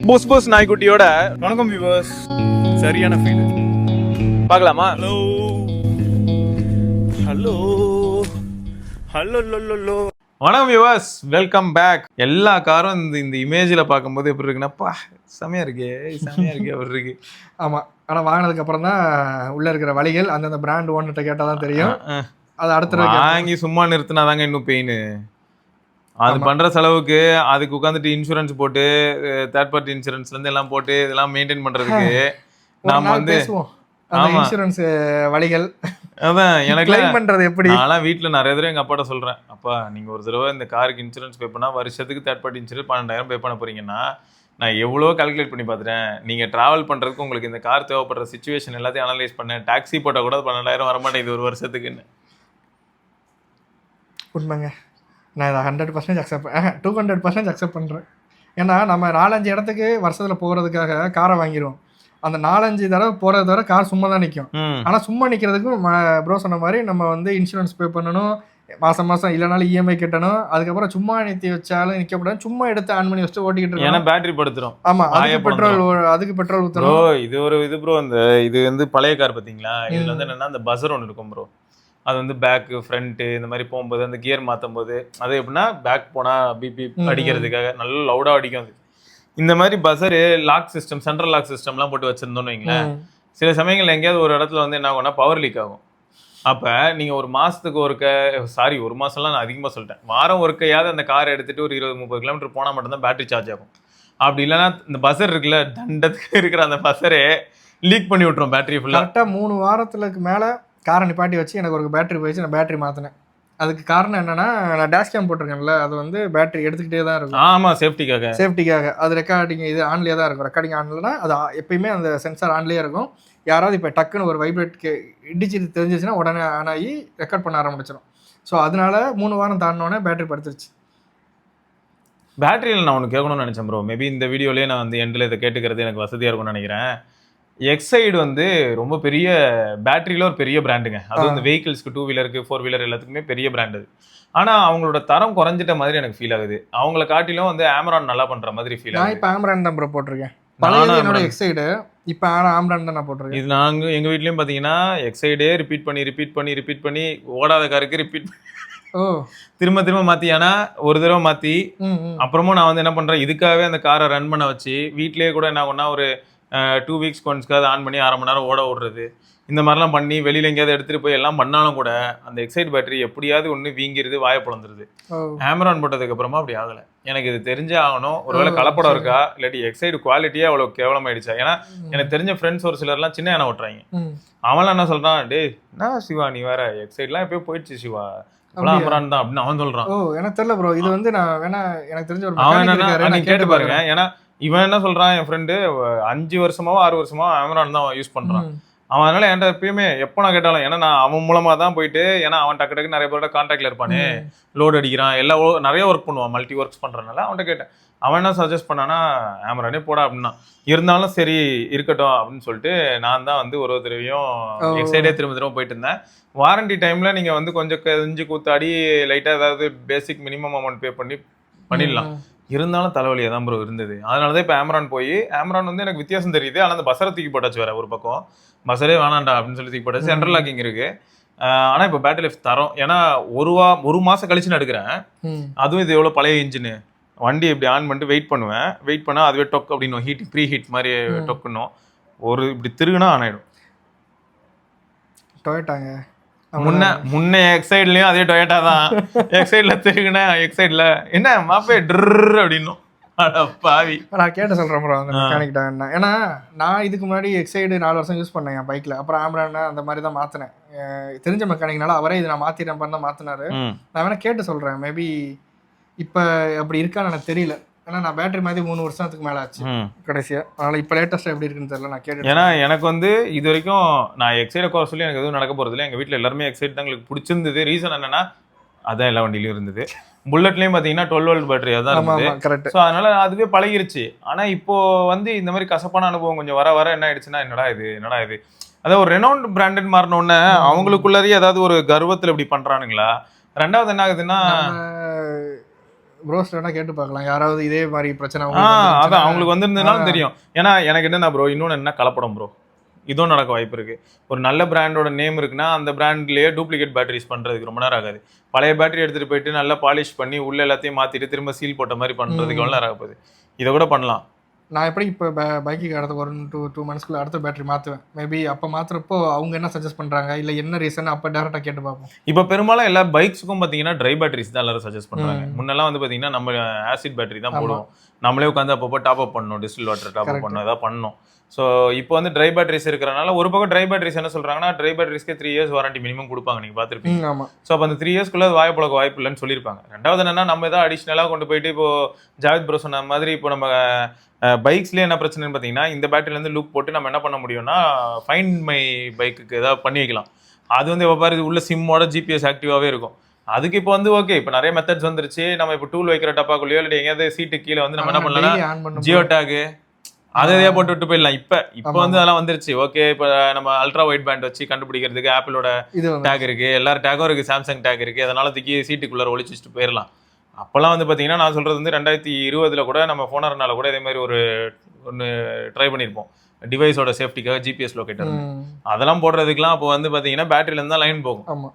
புஸ் புஸ் நாய்க்குட்டியோட வணக்கம் வியூவர்ஸ். சரியான ஃபீல் பார்க்கலாமா? Hello hello hello low. வணக்கம் வியூவர்ஸ், வெல்கம் பேக். எல்லா காரும் இந்த இமேஜில் பார்க்கும்போது எப்படி இருக்குன்னாப்பா செமையா இருக்கே அப்படி இருக்கு. ஆமாம், ஆனால் வாங்கினதுக்கு அப்புறம் தான் உள்ளே இருக்கிற வழிகள் அந்தந்த பிராண்ட் ஓனர்கிட்ட கேட்டால் தான் தெரியும். அது அடுத்த வாங்கி சும்மா நிறுத்தினாதாங்க இன்னும் பெயின். அது பண்ற செலவுக்கு அதுக்கு உட்காந்துட்டு இன்சூரன்ஸ் போட்டு தேர்ட் பார்ட்டி இன்சூரன்ஸ்ல இருந்து எல்லாம் போட்டு இதெல்லாம் மெயின்டைன் பண்றதுக்கு நாம வந்து இன்சூரன்ஸ் வழிகள் அதான் எனக்கு கிளைம் பண்றது எப்படி. நான்லாம் வீட்டுல நிறைய தடவை எங்க அப்பாட்ட சொல்றேன், அப்பா நீங்க ஒரு தடவை இந்த காருக்கு இன்சூரன்ஸ் பே பண்ணா வருஷத்துக்கு தேர்ட் பார்ட்டி இன்சூரன்ஸ் 12,000 பே பண்ண போறீங்கன்னா நான் எவ்வளோ கால்குலேட் பண்ணி பார்த்துட்டேன். நீங்க டிராவல் பண்றதுக்கு உங்களுக்கு இந்த கார் தேவைப்படுற சிச்சுவேஷன் எல்லாத்தையும் அனலைஸ் பண்ணேன். டாக்ஸி போட்டால் கூட 12,000 வரமாட்டேங்குது ஒரு வருஷத்துக்குன்னு. உண்மைங்க, நான் இதை 100% அக்செப்ட் 200% அக்செப்ட் பண்ணுறேன். ஏன்னா நம்ம 4-5 இடத்துக்கு வருஷத்தில் போகிறதுக்காக காரை வாங்கிடுவோம். அந்த 4-5 தடவை போகிறத தவிர கார் சும்மா தான் நிற்கும். ஆனால் சும்மா நிற்கிறதுக்கும் ப்ரோ சொன்ன மாதிரி நம்ம வந்து இன்சூரன்ஸ் பே பண்ணணும், மாதம் இல்லைனாலும் இஎம்ஐ கட்டணும். அதுக்கப்புறம் சும்மா நிறுத்தி வச்சாலும் நிற்கப்படாது, சும்மா எடுத்து ஆன் பண்ணி வச்சுட்டு ஓட்டிக்கிட்டு இருக்கோம். ஏன்னா பேட்டரி படுத்துரும். ஆமாம், அதுக்கு பெட்ரோல் ஊற்றணும். ப்ரோ இது ஒரு இது ப்ரோ, இந்த இது வந்து பழைய கார் பார்த்தீங்களா, இதில் வந்து என்னென்னா அந்த பஸர் ஒன்று இருக்கும் ப்ரோ. அது வந்து பேக்கு ஃப்ரண்ட்டு இந்த மாதிரி போகும்போது அந்த கியர் மாற்றும் போது அது எப்படின்னா பேக் போனால் பிபி அடிக்கிறதுக்காக நல்ல லவுடாக அடிக்கும். அது இந்த மாதிரி பஸரு லாக் சிஸ்டம், சென்ட்ரல் லாக் சிஸ்டம்லாம் போட்டு வச்சுருந்தோன்னு வைங்களேன், சில சமயங்கள் எங்கேயாவது ஒரு இடத்துல வந்து என்ன ஆகும்னா பவர் லீக் ஆகும். அப்போ நீங்கள் ஒரு மாதத்துக்கு ஒரு மாதம்லாம் நான் அதிகமாக சொல்லிட்டேன், வாரம் ஒருக்கையாவது அந்த காரை எடுத்துகிட்டு ஒரு 20-30 கிலோமீட்டர் போனால் மட்டும்தான் பேட்டரி சார்ஜ் ஆகும். அப்படி இல்லைன்னா இந்த பஸர் இருக்குல்ல, தண்டத்துக்கு இருக்கிற அந்த பஸரே லீக் பண்ணி விட்டுரும் பேட்டரி ஃபுல்லாக. கரெக்டாக 3 வாரத்துக்கு மேலே காரை நிப்பாட்டி வச்சு எனக்கு ஒரு பேட்டரி போயிடுச்சு. நான் பேட்டரி மாற்றினேன். அதுக்கு காரணம் என்னன்னா, நான் டேஷ் கேம் போட்டிருக்கேன்ல, அது வந்து பேட்டரி எடுத்துக்கிட்டே தான் இருக்கும். ஆமாம், சேஃப்டிக்காக அது ரெக்கார்டிங் இது ஆன்லேயே தான் இருக்கும். ரெக்கார்டிங் ஆன்லனா அது எப்பயுமே அந்த சென்சார் ஆன்லேயே இருக்கும். யாராவது இப்போ டக்குன்னு ஒரு வைப்ரேட்க்கு இடிச்சு தெரிஞ்சிச்சுன்னா உடனே ஆன் ஆகி ரெக்கார்ட் பண்ண ஆரம்பிச்சிடும். ஸோ அதனால 3 வாரம் தாண்டினோடனே பேட்டரி படுத்துருச்சு. பேட்டரியில் நான் ஒன்று கேட்கணும்னு நினச்சேன் ப்ரோ. மேபி இந்த வீடியோலேயே நான் வந்து எண்டில் இதை கேட்டுக்கிறது எனக்கு வசதியாக இருக்கும்னு நினைக்கிறேன். எக்ஸைடு வந்து ரொம்ப பெரிய பேட்டரியில் ஒரு பெரிய பிராண்டுங்க. அது வந்து வெஹிக்கிள்ஸ்க்கு 2 வீலருக்கு 4 வீலர் எல்லாத்துக்குமே பெரிய பிராண்டு. ஆனால் அவங்களோட தரம் குறைஞ்சிட்ட மாதிரி எனக்கு ஃபீல் ஆகுது. அவங்கள காட்டிலும் வந்து ஆம்ரான் நல்லா பண்ணுற மாதிரி ஃபீல் ஆகுது. நான் இப்போ ஆம்ரான் தான் ப்ரோ போட்டிருக்கேன். என்னோட எக்ஸைடு இப்போ ஆம்ரான் தான் நான் போட்டிருக்கேன். இது நாங்கள் எங்கள் வீட்லேயும் பார்த்தீங்கன்னா எக்ஸைடே ரிப்பீட் பண்ணி ஓடாத காருக்கு ரிப்பீட் திரும்ப மாற்றி. ஏன்னா ஒரு தடவை மாற்றி அப்புறமும் நான் வந்து என்ன பண்ணுறேன், இதுக்காகவே அந்த காரை ரன் பண்ண வச்சு வீட்லேயே கூட என்ன ஆகும்னா ஒரு 2 வீக்ஸ் ஒன்ஸ்க்காவது ஆன் பண்ணி 1/2 மணி நேரம் ஓட விடுறது, இந்த மாதிரிலாம் பண்ணி வெளியில் எங்கேயாவது எடுத்துகிட்டு போய் எல்லாம் பண்ணாலும் கூட அந்த எக்ஸைட் பேட்டரி எப்படியாவது ஒன்று வீங்கிருது, வாயை பிளந்துருது. ஆம்ரான் போட்டதுக்கு அப்புறமா அப்படி ஆகலை. எனக்கு இது தெரிஞ்சே ஆகணும், ஒருவேளை கலப்படம் இருக்கா இல்லாட்டி எக்ஸைடு குவாலிட்டியே அவ்வளோ கேவலமாயிடுச்சா. ஏன்னா எனக்கு தெரிஞ்ச ஃப்ரெண்ட்ஸ் ஒரு சிலர்லாம் சின்ன யானை ஓட்டுறாங்க. அவன்லாம் என்ன சொல்கிறான், டே என்ன சிவா நீ வேற எக்ஸைட்லாம் எப்பயோ போயிடுச்சு சிவா, ஆம்ரான் தான் அப்படின்னு அவன் சொல்கிறான். எனக்கு தெரியல ப்ரோ, இது வந்து நான் வேணா எனக்கு தெரிஞ்ச ஒரு அவன் என்னன்னா கேட்டு பாருங்க. ஏன்னா இவன் என்ன சொல்றான், என் ஃப்ரெண்டு 5 வருஷமாவோ 6 வருஷமாவோ ஆம்ரான் தான் யூஸ் பண்றான். அவன் அதனால என்கிட்ட எப்பயுமே எப்போ நான் கேட்டாலும், ஏன்னா நான் அவன் மூலமா தான் போயிட்டு, ஏன்னா அவன் டக்கு நிறைய பேரோட கான்டாக்ட்ல இருப்பானே, லோடு அடிக்கிறான், நிறைய ஒர்க் பண்ணுவான், மல்டி ஒர்க்ஸ் பண்றதுனால அவன்கிட்ட கேட்டேன். அவன் என்ன சஜஸ்ட் பண்ணானா, ஆம்ரானே போடா அப்படின்னா. இருந்தாலும் சரி இருக்கட்டும் அப்படின்னு சொல்லிட்டு நான் தான் வந்து ஒரு தடவையும் எக்ஸைடே திரும்ப போயிட்டு இருந்தேன். வாரண்டி டைம்ல நீங்க வந்து கொஞ்சம் கூத்தாடி லைட்டா ஏதாவது பேசிக் மினிமம் அமௌண்ட் பே பண்ணிடலாம். இருந்தாலும் தலைவலியாக தான் ப்ரோ இருந்தது. அதனால தான் இப்போ ஆம்ரான் வந்து எனக்கு வித்தியாசம் தெரியுது. ஆனால் அந்த பஸரை தூக்கி போட்டாச்சு வேற ஒரு பக்கம், பஸரே வேணாண்டா அப்படின்னு சொல்லி தூக்கி போட்டாச்சு. சென்ட்ரல் லாக்கிங் இருக்கு. ஆனால் இப்போ பேட்டரி லைஃப் தரோம். ஏன்னா ஒரு மாதம் கழிச்சு நான் எடுக்கிறேன். அதுவும் இது எவ்வளோ பழைய இன்ஜினு, வண்டி இப்படி ஆன் பண்ணிட்டு வெயிட் பண்ணால் அதுவே டொக் அப்படின்னு ப்ரீ ஹீட் மாதிரி டொக்குன்னும் ஒரு இப்படி திருகுனா ஆன் ஆகிடும். டொயோட்டாங்க முன்ன எக்ஸைட்லயும் அதே டொயோட்டா தான். எக்ஸைட்ல திருகுனா எக்ஸைட்ல என்ன மாப்பே ட்ரு அப்படின்னும். பாவி நான் கேட்ட சொல்கிறேன் ப்ரோ அந்த மெக்கானிக்கிட்ட. ஏன்னா நான் இதுக்கு முன்னாடி எக்ஸைடு 4 வருஷம் யூஸ் பண்ணேன் என் பைக்கில். அப்புறம் ஆம்ரான் அந்த மாதிரி தான் மாற்றினேன். தெரிஞ்ச மெக்கானிக்னால அவரே இது நான் மாற்றிட்டேன் தான் மாற்றினாரு. நான் வேணா கேட்டு சொல்கிறேன், மேபி இப்போ அப்படி இருக்கான்னு எனக்கு தெரியல. ஏன்னா நான் பேட்டரி மாதிரி 3 வருஷத்துக்கு மேலே ஆச்சு கடைசியாக. அதனால் இப்போ லேட்டஸ்ட்டாக எப்படி இருக்குன்னு தெரியல, நான் கேட்டேன். ஏன்னா எனக்கு வந்து இது வரைக்கும் நான் எக்ஸைடை குறை சொல்லி எனக்கு எதுவும் நடக்க போகிறதில்ல. எங்கள் வீட்டில் எல்லாருமே எக்ஸைட் தான் எங்களுக்கு பிடிச்சிருந்தது. ரீசன் என்னன்னா அதான் எல்லா வண்டியிலையும் இருந்தது. புல்லட்லேயும் பார்த்தீங்கன்னா 12 வோல்ட் பேட்டரியாக தான் இருந்தது. கரெக்ட். ஸோ அதனால அதுவே பழகிருச்சு. ஆனால் இப்போ வந்து இந்த மாதிரி கசப்பான அனுபவம் கொஞ்சம் வர என்ன ஆயிடுச்சுன்னா, என்னடா இது அதாவது ஒரு ரெனவுண்ட் பிராண்டட் மாறினோடனே அவங்களுக்குள்ளாரியே ஏதாவது ஒரு கர்வத்தில் இப்படி பண்ணுறானுங்களா. ரெண்டாவது என்ன ஆகுதுன்னா, ப்ரோஸ் வேணா கேட்டு பார்க்கலாம், யாராவது இதே மாதிரி பிரச்சனை அதான் அவங்களுக்கு வந்திருந்ததுனாலும் தெரியும். ஏன்னா எனக்கு என்னன்னா ப்ரோ, இன்னொன்று என்ன கலப்படம் ப்ரோ, இதுவும் நடக்க வாய்ப்பு இருக்கு. ஒரு நல்ல பிராண்டோட நேம் இருக்குன்னா அந்த பிராண்ட்லயே டூப்ளிகேட் பேட்டரிஸ் பண்றதுக்கு ரொம்ப நேரம் ஆகாது. பழைய பேட்டரி எடுத்துட்டு போயிட்டு நல்லா பாலிஷ் பண்ணி உள்ள எல்லாத்தையும் மாத்திட்டு திரும்ப சீல் போட்ட மாதிரி பண்றதுக்கு எவ்வளவு நேரம் ஆக போகுது. இதை கூட பண்ணலாம். நான் எப்படி இப்போ பைக்கு அடுத்த ஒரு 2 மந்த்ஸ்க்குள்ள அடுத்த பேட்டரி மாற்றுவேன். மேபி அப்போ மாற்றுறப்போ அவங்க என்ன சஜஸ்ட் பண்ணுறாங்க, இல்லை என்ன ரீசன், அப்போ டேரெக்டாக கேட்டு பார்ப்போம். இப்போ பெரும்பாலும் எல்லா பைக்ஸுக்கும் பார்த்தீங்கன்னா ட்ரை பேட்டரிஸ் தான் எல்லாரும் சஜஸ்ட் பண்ணுறாங்க. முன்னெல்லாம் வந்து பார்த்தீங்கன்னா நம்ம ஆசிட் பேட்டரி தான் போடுவோம். நம்மளே உட்காந்து அப்பப்போ டாப் அப் பண்ணணும், டிஸ்டில் வாட்டர் டாப் அப் பண்ணணும், ஏதாவது பண்ணணும். ஸோ இப்போ வந்து ட்ரை பேட்டரிஸ் இருக்கிறனால ஒரு பக்கம் ட்ரை பேட்டரிஸ் என்ன சொல்கிறாங்கன்னா, ட்ரை பேட்டரிஸ்க்கே 3 years வாரண்டி மினிமம் கொடுப்பாங்க, நீங்கள் பார்த்துருப்பீங்க. ஆமாம். ஸோ அப்போ அந்த 3 yearsக்குள்ள வாய்ப்புழக்க வாய்ப்பு இல்லைன்னு சொல்லியிருப்பாங்க. ரெண்டாவது என்னன்னா, நம்ம ஏதாவது அடிஷ்னலாக கொண்டு போயிட்டு இப்போ ஜாவித் ப்ரோ சொன்ன மாதிரி இப்போ நம்ம பைக்ஸ்லேயே என்ன பிரச்சனைன்னு பார்த்தீங்கன்னா, இந்த பேட்டரியிலேருந்து லூப் போட்டு நம்ம என்ன பண்ண முடியும்னா ஃபைண்ட் மை பைக்குக்கு ஏதாவது பண்ணி வைக்கலாம். அது வந்து எப்போ பாரு உள்ள சிம்மோட ஜிபிஎஸ் ஆக்டிவாகவே இருக்கும். அதுக்கு இப்போ வந்து ஓகே, இப்போ நிறைய மெத்தட்ஸ் வந்துருச்சு. நம்ம இப்போ டூல் வைக்கிற டப்பாக்குள்ளேயோ இல்லை எங்கேயாவது சீட்டு கீழே வந்து நம்ம என்ன பண்ணலாம், ஜியோ டேகு அதையே போட்டு விட்டு போயிடலாம். இப்போ வந்து அதெல்லாம் வந்துருச்சு. ஓகே, இப்போ நம்ம அல்ட்ரா ஒயிட் பேண்ட் வச்சு கண்டுபிடிக்கிறதுக்கு ஆப்பிளோட டேக் இருக்கு, எல்லாரும் டேக்கும் இருக்கு, சாம்சங் டேக் இருக்கு. அதனால தூக்கி சீட்டுக்குள்ளே ஒளிச்சு வச்சுட்டு போயிடலாம். அப்போல்லாம் வந்து பார்த்தீங்கன்னா, நான் சொல்கிறது வந்து 2020 கூட நம்ம ஃபோனர்னால கூட இதே மாதிரி ஒன்று ட்ரை பண்ணியிருப்போம். டிவைஸோட சேஃப்டிக்காக ஜிபிஎஸ் லொக்கேட்டர் அதெல்லாம் போடுறதுக்குலாம் அப்போ வந்து பார்த்தீங்கன்னா பேட்டரியிலேருந்து தான் லைன் போகும். ஆமாம்.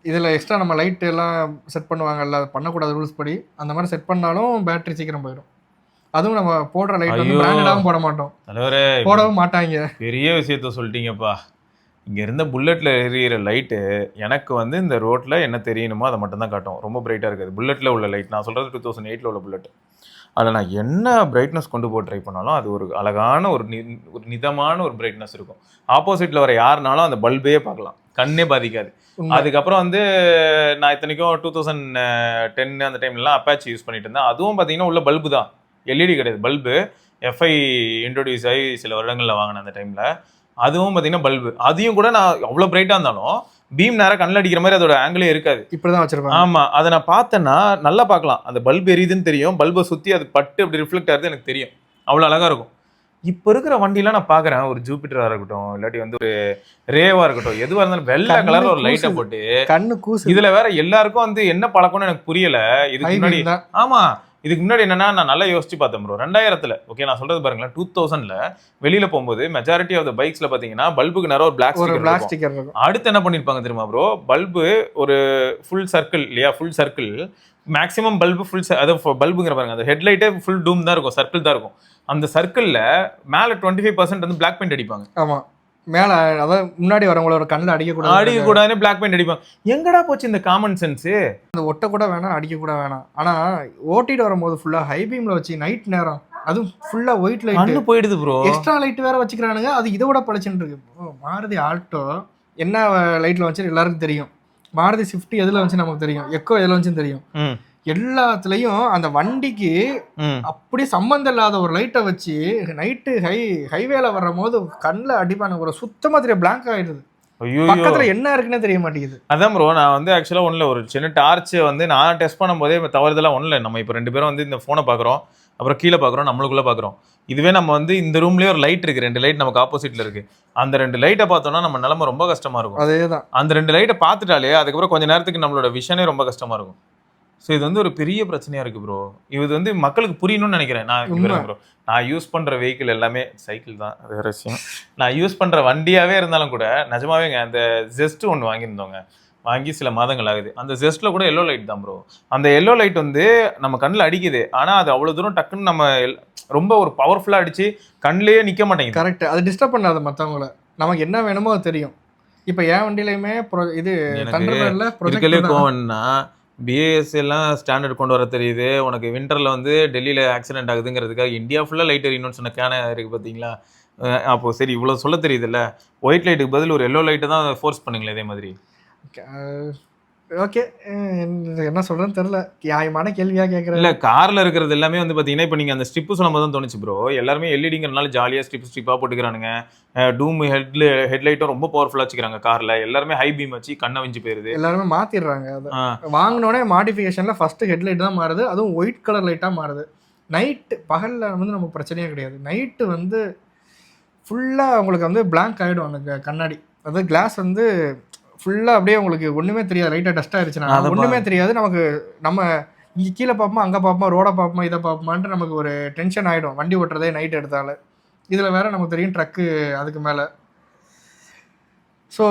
இதில் எக்ஸ்ட்ரா நம்ம லைட் எல்லாம் செட் பண்ணுவாங்கல்ல, பண்ணக்கூடாது ரூல்ஸ் படி. அந்த மாதிரி செட் பண்ணாலும் பேட்டரி சீக்கிரம் போயிடும். அதுவும் நம்ம போடுற லைட் வந்து பிராண்டடாகவும் போட மாட்டோம், போடவும் மாட்டாங்க. பெரிய விஷயத்த சொல்லிட்டீங்கப்பா. இங்கே இருந்த புல்லட்டில் எரியிற லைட்டு எனக்கு வந்து இந்த ரோட்டில் என்ன தெரியணுமோ அதை மட்டும்தான் காட்டும். ரொம்ப பிரைட்டாக இருக்காது புல்லட்டில் உள்ள லைட். நான் சொல்கிறது 2008 உள்ள புல்லட். அதில் நான் என்ன பிரைட்னஸ் கொண்டு போய் ட்ரை பண்ணாலும் அது ஒரு அழகான ஒரு நிதமான ஒரு பிரைட்னஸ் இருக்கும். ஆப்போசிட்டில் வர யாருனாலும் அந்த பல்பே பார்க்கலாம், கண்ணே பாதிக்காது. அதுக்கப்புறம் வந்து நான் இத்தனைக்கும் 2010 அந்த டைம்லலாம் அப்பாச்சி யூஸ் பண்ணிட்டு இருந்தேன். அதுவும் பார்த்தீங்கன்னா உள்ள பல்பு தான், எல்இடி கிடையாது. பல்பு எஃப்ஐ இன்ட்ரோடியூஸ் ஆகி சில வருடங்களில் வாங்கினேன் அந்த டைமில். அதுவும் பார்த்தீங்கன்னா பல்பு, அதையும் கூட நான் அவ்வளோ பிரைட்டாக இருந்தாலும் பீம் நேரம் கண்ணில் அடிக்கிற மாதிரி அதோட ஆங்கிளே இருக்காது. இப்படிதான் வச்சிருப்பேன். ஆமாம், அதை நான் பார்த்தேன்னா நல்லா பார்க்கலாம். அந்த பல்பு எரியுதுன்னு தெரியும், பல்பை சுற்றி அது பட்டு அப்படி ரிஃப்ளெக்ட் ஆகுது எனக்கு தெரியும். அவ்வளோ அழகாக இருக்கும். இப்போ இருக்கிற வண்டிலாம் நான் பார்க்குறேன், ஒரு ஜூபிட்டராக இருக்கட்டும், இல்லாட்டி வந்து ஒரு ரேவாக இருக்கட்டும், எதுவாக இருந்தாலும் வெள்ளை கலரில் ஒரு லைட்டை போட்டு கண்ணு கூசு. இதில் வேற எல்லாருக்கும் வந்து என்ன பழக்கம்னு எனக்கு புரியலை. இதுக்கு முன்னாடி ஆமாம், இதுக்கு முன்னாடி என்னன்னா நான் நல்லா யோசிச்சு பார்த்தேன் ப்ரோ. 2000 ஓகே, நான் சொல்றது பாருங்களேன், 2000 வெளியில போகும்போது மெஜாரிட்டி ஆஃப் த பைக்ஸ்ல பாத்தீங்கன்னா பல்புக்கு நேரம் ஒரு பிளாக் ஸ்டிக்கர் இருக்கும். அடுத்து என்ன பண்ணிருப்பாங்க தெரியுமா ப்ரோ, பல்பு ஒரு ஃபுல் சர்க்கிள் இல்லையா, full circle maximum bulb full, அதாவது பல்புங்கிற பாருங்க, அந்த ஹெட்லைட்டே ஃபுல் டூம் தான் இருக்கும், சர்க்கிள் தான் இருக்கும். அந்த சர்க்கிள்ல மேல 25% வந்து பிளாக் பெயிண்ட் அடிப்பாங்க. ஆமா, மேல அதாவது முன்னாடி வரவங்களோட கண்ணில் அடிக்கக்கூடாதுன்னு பிளாக் பெயிண்ட் அடிப்பாங்க. எங்கடா போச்சு இந்த காமன் சென்ஸ்? அந்த ஒட்ட கூட வேணாம், அடிக்க கூட வேணாம். ஆனா ஓட்டிட்டு வரும்போது ஃபுல்லா ஹை பீம்ல வச்சு நைட் நேரம் அதுவும் ஃபுல்லா ஒயிட் லைட் போயிடுது ப்ரோ. எக்ஸ்ட்ரா லைட் வேற வச்சுக்கிறானுங்க, அது இதோட பழச்சுன்னு இருக்கு. மாருதி ஆல்டோ என்ன லைட்ல வச்சு எல்லாருக்கும் தெரியும், மாருதி ஸ்விஃப்ட் எதுல வச்சு நமக்கு தெரியும், எக்கோ எதுல வச்சுன்னு தெரியும். எல்லாத்துலயும் அந்த வண்டிக்கு அப்படியே சம்பந்தம் இல்லாத ஒரு லைட்டை வச்சு நைட்டு ஹைவேல வர்ற போது கண்ணில் அடிப்பான ஒரு சுத்தமா தெரிய பிளாங்க் ஆயிடுது. பக்கத்துல என்ன இருக்குன்னு தெரிய மாட்டேங்குது. அதான் ப்ரோ, நான் வந்து ஆக்சுவலா ஒண்ணுல ஒரு சின்ன டார்ச் வந்து நான் டெஸ்ட் பண்ணும் போதே தவறுதெல்லாம் ஒண்ணுல. நம்ம இப்ப 2 பேரும் வந்து இந்த போனை பாக்குறோம், அப்புறம் கீழே பாக்குறோம், நம்மளுக்குள்ள பாக்குறோம். இதுவே நம்ம வந்து இந்த ரூம்லயே ஒரு லைட் இருக்கு, 2 லைட் நமக்கு ஆப்போசிட்ல இருக்கு. அந்த 2 லைட்டை பார்த்தோம்னா நம்ம நிலைமை ரொம்ப கஷ்டமா இருக்கும். அதேதான், அந்த 2 லைட்டை பார்த்துட்டாலே அதுக்கப்புறம் கொஞ்ச நேரத்துக்கு நம்மளோட விஷனே ரொம்ப கஷ்டமா இருக்கும். ஸோ இது வந்து ஒரு பெரிய பிரச்சனையா இருக்கு ப்ரோ. இது வந்து மக்களுக்கு புரியணும்னு நினைக்கிறேன். நான் யூஸ் பண்ற வெஹிக்கிள் எல்லாமே சைக்கிள் தான், அது வேற விஷயம். நான் யூஸ் பண்ற வண்டியாவே இருந்தாலும் கூட நிஜமாவேங்க, அந்த ஜெஸ்ட் ஒன்று வாங்கியிருந்தோங்க, வாங்கி சில மாதங்கள் ஆகுது. அந்த ஜெஸ்ட்ல கூட எல்லோ லைட் தான் ப்ரோ. அந்த எல்லோ லைட் வந்து நம்ம கண்ணில் அடிக்குது, ஆனா அது அவ்வளவு தூரம் டக்குன்னு நம்ம ரொம்ப ஒரு பவர்ஃபுல்லா அடிச்சு கண்ணிலேயே நிக்க மாட்டேங்குது. கரெக்ட், அது டிஸ்டர்ப் பண்ணாது மற்றவங்கள. நமக்கு என்ன வேணுமோ அது தெரியும். இப்போ என் வண்டியிலையுமே இது கோவம்னா பிஏஎஸ் எல்லாம் ஸ்டாண்டர்ட் கொண்டு வர தெரியுது. உனக்கு விண்டரில் வந்து டெல்லியில் ஆக்சிடென்ட் ஆகுதுங்கிறதுக்காக இந்தியா ஃபுல்லாக லைட் எரியணும்னு சொன்ன கேன இருக்குது பார்த்தீங்களா? அப்போது சரி இவ்வளோ சொல்ல தெரியுதுல்ல, ஒயிட் லைட்டுக்கு பதில் ஒரு எல்லோ லைட்டு தான் ஃபோர்ஸ் பண்ணுங்களேன் இதே மாதிரி. ஓகே, என்ன சொல்கிறேன்னு தெரில, நியாயமான கேள்வியாக கேட்குறேன். இல்லை, காரில் இருக்கிறது எல்லாமே வந்து பார்த்தீங்கன்னா இப்போ நீங்கள் அந்த ஸ்ட்ரிப்பு சொல்லும் போது தான் தோணுச்சு ப்ரோ. எல்லாருமே எல்இடிங்கிறனால ஜாலியாக ஸ்ட்ரிப்பாக போட்டுக்கிறானுங்க. டூம் ஹெட்லைட்டும் ரொம்ப பவர்ஃபுல்லாக வச்சுக்கிறாங்க காரில். எல்லாருமே ஹை பீம் வச்சு கண்ணை வஞ்சி போயிருது. எல்லாருமே மாற்றிடுறாங்க. அதை வாங்கினோடனே மாடிஃபிகேஷனில் ஃபஸ்ட்டு ஹெட்லைட் தான் மாறுது, அதுவும் ஒயிட் கலர் லைட்டாக மாறுது. நைட்டு பகலில் வந்து நமக்கு பிரச்சனையே கிடையாது. நைட்டு வந்து ஃபுல்லாக உங்களுக்கு வந்து பிளாங்க் ஆகிடும் அந்த கண்ணாடி, அதாவது கிளாஸ் வந்து ஃபுல்லாக அப்படியே உங்களுக்கு ஒன்றுமே தெரியாது. லைட்டாக டஸ்ட் ஆயிடுச்சுன்னா ஒன்றுமே தெரியாது நமக்கு. நம்ம இங்கே கீழே பார்ப்போமா அங்கே பார்ப்போமா ரோடை பார்ப்போமா இதை பார்ப்போமான்ட்டு நமக்கு ஒரு டென்ஷன் ஆகிடும் வண்டி ஓட்டுறதே நைட் எடுத்தாலும். இதில் வேற நமக்கு தெரியும் ட்ரக்கு அதுக்கு மேலே. ஸோ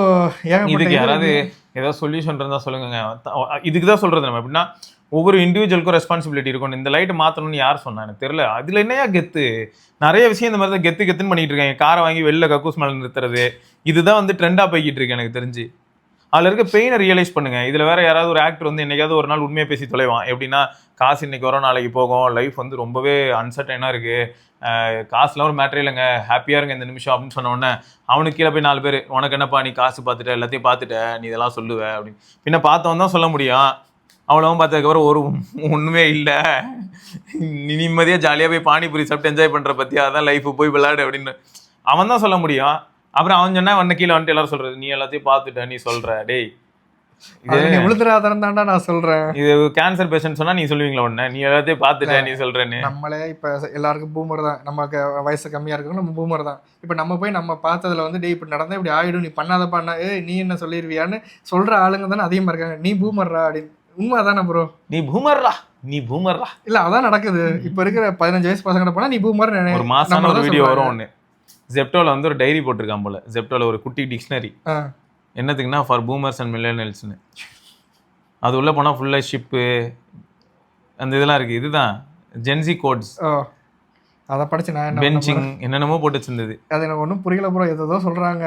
இதுக்கு யாராவது ஏதாவது சொல்யூஷன் இருந்தால் சொல்லுங்க. இதுக்கு தான் சொல்றது நம்ம எப்படின்னா ஒவ்வொரு இண்டிவிஜுவலுக்கும் ரெஸ்பான்சிபிலிட்டி இருக்கும். இந்த லைட்டை மாற்றணும்னு யார் சொன்னா எனக்கு தெரியல. அதில் என்னையா கெத்து, நிறைய விஷயம் இந்த மாதிரி தான் கெத்துன்னு பண்ணிட்டு இருக்காங்க. காரை வாங்கி வெளில கக்கூஸ் மேலே நிறுத்துறது, இதுதான் வந்து ட்ரெண்டாக போய்கிட்டு இருக்கு எனக்கு தெரிஞ்சு. அதில் இருக்க பெயினை ரியலைஸ் பண்ணுங்க. இதில் வேற யாராவது ஒரு ஆக்டர் வந்து என்னைக்காவது ஒரு நாள் உண்மையை பேசி தொலைவான். எப்படின்னா காசு இன்னைக்கு வரும் நாளைக்கு போகும், லைஃப் வந்து ரொம்பவே அன்சர்டைனாக இருக்கு, காசுலாம் ஒரு மேட்டரே இல்லைங்க, ஹாப்பியாக இருங்க இந்த நிமிஷம் அப்படின்னு சொன்ன உடனே அவனுக்கு கீழே போய் 4 பேர் உனக்கு என்னப்பா நீ காசு பார்த்துட்ட எல்லாத்தையும் பார்த்துட்ட நீ இதெல்லாம் சொல்லுவ அப்படின்னு பின்ன பார்த்தவன் தான் சொல்ல முடியும். அவ்வளவும் பார்த்ததுக்கப்புறம் ஒரு ஒன்றுமே இல்லை, நிம்மதியாக ஜாலியாக போய் பானிபூரி சாப்பிட்டு என்ஜாய் பண்ணுற பற்றி அதான் லைஃப் போய் விளையாடு அப்படின்னு அவன் தான் சொல்ல முடியும். அப்புறம் அவன் சொன்னா வண்ண கீழே வந்துட்டு எல்லாரும் சொல்றது நீ எல்லாத்தையும் பார்த்துட்ட நீ சொல்ற டேய் இது விழுதுறாதான் தான்டா நான் சொல்றேன். இது கேன்சர் பேஷண்ட் சொன்னா நீ சொல்லுவீங்களா உடனே நீ எல்லாத்தையும் பார்த்துட்ட நீ சொல்றேன்னு. நம்மளே இப்ப எல்லாருக்கும் பூமர் தான், நமக்கு வயசு கம்மியா இருக்கணும் நம்ம பூமர் தான். இப்ப நம்ம போய் நம்ம பார்த்ததுல வந்து டே இப்படி நடந்தா இப்படி ஆயிடும் நீ பண்ணாத பண்ணா நீ என்ன சொல்லிடுவியான்னு சொல்ற ஆளுங்க தானே அதிகமா இருக்காங்க. நீ பூமர்ரா அப்படின்னு. உண்மை தானே ப்ரோ, நீ பூமர்ரா இல்ல அதான் நடக்குது. இப்ப இருக்கிற 15 வயசு பசங்க போனா நீ பூமர். ஒரு மாசான ஒரு வீடியோ வரும் ஒண்ணு, ஜெப்டோல வந்து ஒரு டைரி போட்டிருக்கான் போல, ஜெப்டோல ஒரு குட்டி டிக்ஷனரி என்னத்துக்குன்னா ஃபார் பூமர்ஸ் அண்ட் மில்லேனியல்ஸ்னு. அது உள்ள போனா ஃபுல்லா ஷிப்பு அந்த இதெல்லாம் இருக்கு. இதுதான் ஜென்சி கோட்ஸ். அதை படிச்சு நான் பெஞ்சிங் என்னென்னமோ போட்டு வச்சிருந்தது. அது எனக்கு ஒன்றும் புரியல ப்ரோ, ஏதோ சொல்றாங்க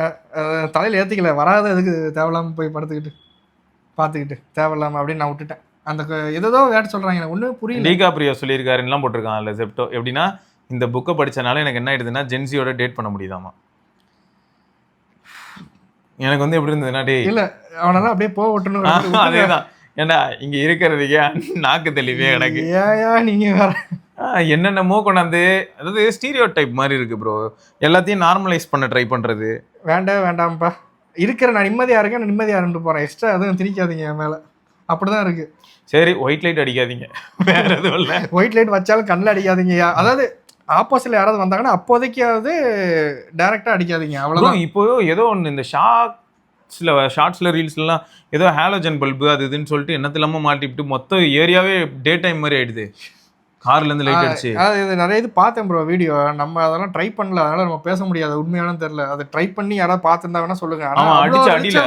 தலையில ஏத்திக்கல, வராத எதுக்கு தேவையில்லாம போய் படுத்துக்கிட்டு பார்த்துக்கிட்டு தேவையில்லாம அப்படின்னு நான் விட்டுட்டேன். அந்த ஏதோ வேட்டு சொல்றாங்க எனக்கு ஒன்றும் புரியல. டிகாப்ரியோ சொல்லியிருக்காருலாம் போட்டிருக்கான் அதில் ஜெப்டோ. எப்படின்னா இந்த புக்கை படிச்சனால எனக்கு என்ன ஆயிடுதுன்னா ஜென்சியோட டேட் பண்ண முடியுதாமா. எனக்கு வந்து எப்படி இருந்ததுன்னா டே இல்ல அவனெல்லாம் அப்படியே போக விட்டணும். அதேதான் ஏண்டா இங்க இருக்கிறதுக்கே நாக்கு தெளிவே எனக்கு. ஏயா நீங்க வேற என்னென்னமோ கொண்டாந்து அதாவது ஸ்டீரியோ டைப் மாதிரி இருக்கு ப்ரோ. எல்லாத்தையும் நார்மலைஸ் பண்ண ட்ரை பண்றது. வேண்டாம்ப்பா இருக்கிற நான் நிம்மதியா இருக்கேன், நான் நிம்மதியா இருந்து போறேன், எக்ஸ்ட்ரா எதுவும் திணிக்காதீங்க என் மேல. அப்படிதான் இருக்கு. சரி ஒயிட் லைட் அடிக்காதீங்க, வேற எதுவும் இல்லை. ஒயிட் லைட் வச்சாலும் கண்ணில் அடிக்காதீங்கயா. அதாவது ஆப்போசிட்ல யாராவது வந்தாங்கன்னா அப்போதைக்காவது டைரக்டா அடிக்காதீங்க, அவ்வளவுதான். இப்போ ஏதோ ஒன்று இந்த ஷார்ட்ஸ்ல ரீல்ஸ்லாம் ஏதோ ஹாலோஜன் பல்பு அது இதுன்னு சொல்லிட்டு என்னத்து இல்லாம மாட்டிவிட்டு மொத்த ஏரியாவே டே டைம் மாதிரி ஆயிடுது கார்ல இருந்து லைட் அடிச்சு. அது நிறைய இது பார்த்தேன் ப்ரோ வீடியோ. நம்ம அதெல்லாம் ட்ரை பண்ணல, அதனால நம்ம பேச முடியாது, உண்மையானு தெரியல. அதை ட்ரை பண்ணி யாராவது பார்த்துருந்தா வேணா சொல்லுங்க. ஆனா அடிச்ச அடியில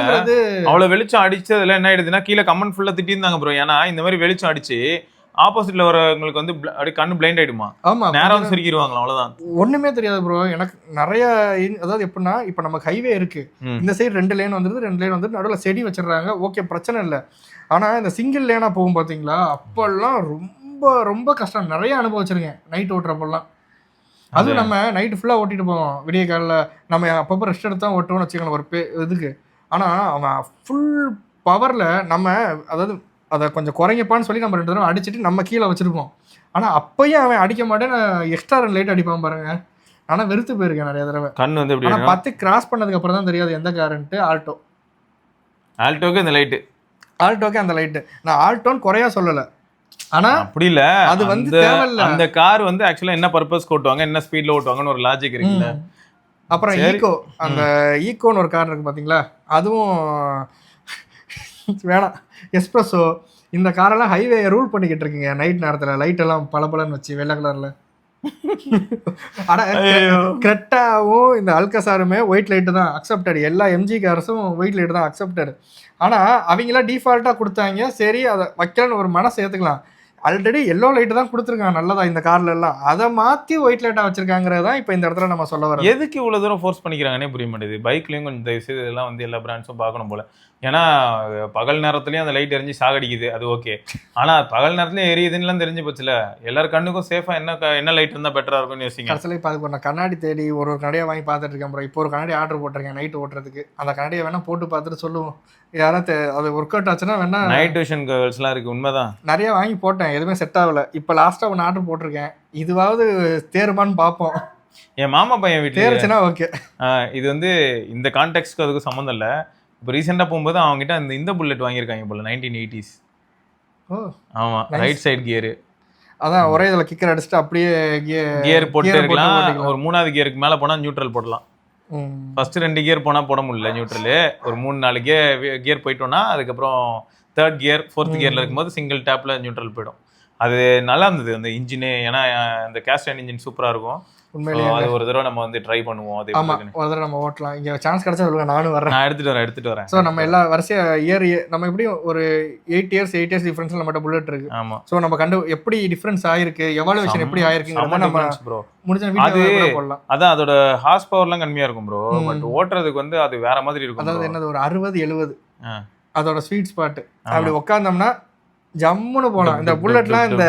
அவ்வளவு வெளிச்சம் அடிச்சதுல என்ன ஆயிடுதுன்னா கீழே கமெண்ட் ஃபுல்லா திட்டிருந்தாங்க ப்ரோ. ஏன்னா இந்த மாதிரி வெளிச்சம் அடிச்சு ஆப்போசிட்ல வரவங்களுக்கு வந்து அப்படியே கண்ணு பிளைண்ட் ஆயிடுமா. ஆமா, நேரம் சுருக்கிடுவாங்களா, அவ்வளவுதான். ஒண்ணுமே தெரியாது ப்ரோ எனக்கு நிறைய. அதாவது எப்படின்னா இப்ப நமக்கு ஹைவே இருக்கு, இந்த சைடு 2 லேன் வந்துருது, 2 லேன் வந்து நடுவில் செடி வச்சிடறாங்க, ஓகே பிரச்சனை இல்லை. ஆனா இந்த சிங்கிள் லேனா போகும் பாத்தீங்களா, அப்பெல்லாம் ரொம்ப ரொம்ப கஷ்டம். நிறைய அனுபவிச்சிருக்கேன் நைட் ஓட்டுறப்பெல்லாம். அதுவும் நம்ம நைட்டு ஃபுல்லா ஓட்டிட்டு போவோம், விடிய காலில் நம்ம அப்பப்போ ரெஸ்ட் எடுத்தா ஓட்டுவோம்னு வச்சுக்கணும் ஒரு இதுக்கு. ஆனா அவன் ஃபுல் பவர்ல நம்ம அதாவது அதை கொஞ்சம் குறைங்கப்பான்னு சொல்லி நம்ம 2 தடவை அடிச்சுட்டு நம்ம கீழே வச்சிருப்போம். ஆனால் அப்பயும் அவன் அடிக்க மாட்டேன், எக்ஸ்ட்ரா 2 லைட் அடிப்பான் பாருங்க. ஆனால் வெறுத்து போயிருக்கேன் நிறைய தடவை. கண் வந்து எப்படி 10 கிராஸ் பண்ணதுக்கு அப்புறம் தான் தெரியாது எந்த காருன்ட்டு. ஆல்டோக்கு இந்த லைட்டு, ஆல்டோக்கு அந்த லைட்டு. நான் ஆல்டோன்னு குறையா சொல்லலை, ஆனா அப்படி இல்ல. அது வந்து தேவையில்ல. அந்த கார் வந்து ஆக்சுவலா என்ன பர்பஸ் ஓட்டுவாங்க, என்ன ஸ்பீட்ல ஓட்டுவாங்கன்னு ஒரு லாஜிக் இருக்குல்ல. அப்புறம் ஈகோ, அந்த ஈகோன்னு ஒரு கார் இருக்கு பாத்தீங்களா, அதுவும் வேணாம். எஸ்பிரஸோ இந்த காரெல்லாம் ஹைவே ரூல் பண்ணிக்கிட்டு இருக்குங்க நைட் நேரத்தில், லைட் எல்லாம் பளபளன்னு வச்சு வெள்ளை கலர்ல. ஆனால் கிரெட்டாவும் இந்த அல்கசாருமே ஒயிட் லைட்டு தான் அக்செப்டட். எல்லா எம்ஜி கார்ஸும் ஒயிட் லைட்டு தான் அக்செப்டட். ஆனால் அவங்களாம் டிஃபால்ட்டாக கொடுத்தாங்க, சரி அதை வைக்கலன்னு ஒரு மனசு ஏற்றுக்கலாம். ஆல்ரெடி எல்லோ லைட்டு தான் கொடுத்துருக்காங்க நல்லதா இந்த கார்ல எல்லாம், அதை மாற்றி ஒயிட் லைட்டாக வச்சிருக்காங்கிறது தான் இப்போ இந்த இடத்துல நம்ம சொல்ல வரோம். எதுக்கு இவ்வளோ தூரம் ஃபோர்ஸ் பண்ணிக்கிறாங்கன்னே புரிய மாட்டேது. பைக்லேயும் கொஞ்சம் தயவுசெய்து இதெல்லாம் வந்து எல்லா பிராண்ட்ஸும் பார்க்கணும் போல. ஏன்னா பகல் நேரத்துலையும் அந்த லைட் எரிஞ்சு சாகடிக்குது, அது ஓகே. ஆனால் பகல் நேரத்துலையும் எரியுதுன்னு தெரிஞ்சு போச்சுல, எல்லாரும் கண்ணுக்கும் சேஃபாக என்ன லைட் இருந்தால் பெட்டராக இருக்கும்னு யோசிங்க. கடைசியில் இப்போ அதுக்கு நான் கண்ணாடி தேடி ஒரு கடையை வாங்கி பார்த்துட்டு இருக்கேன் ப்ரோ. இப்போ ஒரு கண்ணாடி ஆர்டர் போட்டிருக்கேன் நைட் ஓட்டுறதுக்கு. அந்த கண்ணாடியை வேணால் போட்டு பார்த்துட்டு சொல்லுவோம், யாராவது அது ஒர்க் அவுட் ஆச்சுன்னா வேணா. நைட் விஷன் கேர்ள்ஸ்லாம் இருக்குது, உண்மைதான். நிறைய வாங்கி போட்டேன், எதுவுமே செட் ஆகலை. இப்போ லாஸ்ட்டாக ஒன்று ஆர்டர் போட்டிருக்கேன், இதுவாவது தேருமான்னு பார்ப்போம். என் மாமா பையன் வீட்டில் தேர்ச்சுன்னா ஓகே. இது வந்து இந்த கான்டெக்ட்க்கு அதுக்கு சம்மந்தம் இல்லை. இப்போ ரீசெண்டாக போகும்போது அவங்ககிட்ட இந்த புல்லட் வாங்கியிருக்காங்க போல 1980s. ஆமாம், ரைட் சைடு கியரு. அதான் ஒரே இதில் கிக்கர் அடிச்சுட்டு அப்படியே கியர் போட்டு இருக்கலாம். ஒரு 3வது கியருக்கு மேலே போனால் நியூட்ரல் போடலாம். ஃபர்ஸ்ட் 2 கியர் போனால் போட முடியல நியூட்ரலு. ஒரு 3-4 கியர் போயிட்டோம்னா அதுக்கப்புறம் 3rd கியர் 4th கியரில் இருக்கும்போது சிங்கிள் டேப்பில் நியூட்ரல் போயிடும். அது நல்லா இருந்தது அந்த இன்ஜினு. ஏன்னா அந்த கேஸ்ட் அயர்ன் இன்ஜின் சூப்பரா இருக்கும். உண்மையிலேயே அது ஒரு தடவை நம்ம வந்து ட்ரை பண்ணுவோம். அது ஆமா, ஒரு தடவை நம்ம ஓட்டலாம். இங்க சான்ஸ் கிடைச்சா சொல்லுங்க, நானும் வரேன். நான் எடுத்துட்டு வரேன். ஸோ நம்ம எல்லா வரிசையா நம்ம எப்படியும் ஒரு 8 இயர்ஸ் டிஃபரன்ஸ்ல நம்மகிட்ட புல்லட் இருக்கு. ஆமா. ஸோ நம்ம எப்படி டிஃபரன்ஸ் ஆயிருக்கு, எவாலுவேஷன் எப்படி ஆயிருக்குங்கிறத நம்ம ப்ரோ முடிஞ்ச வீடியோ போடலாம். அதான் அதோட ஹார்ஸ் பவர்லாம் கம்மியா இருக்கும் ப்ரோ. பட் ஓட்டுறதுக்கு வந்து அது வேற மாதிரி இருக்கும். அதாவது என்னது ஒரு 60-70 அதோட ஸ்வீட் ஸ்பாட். அப்படி உட்கார்ந்தோம்னா ஜம்முன்னு போலாம். இந்த புல்லட்லாம் இந்த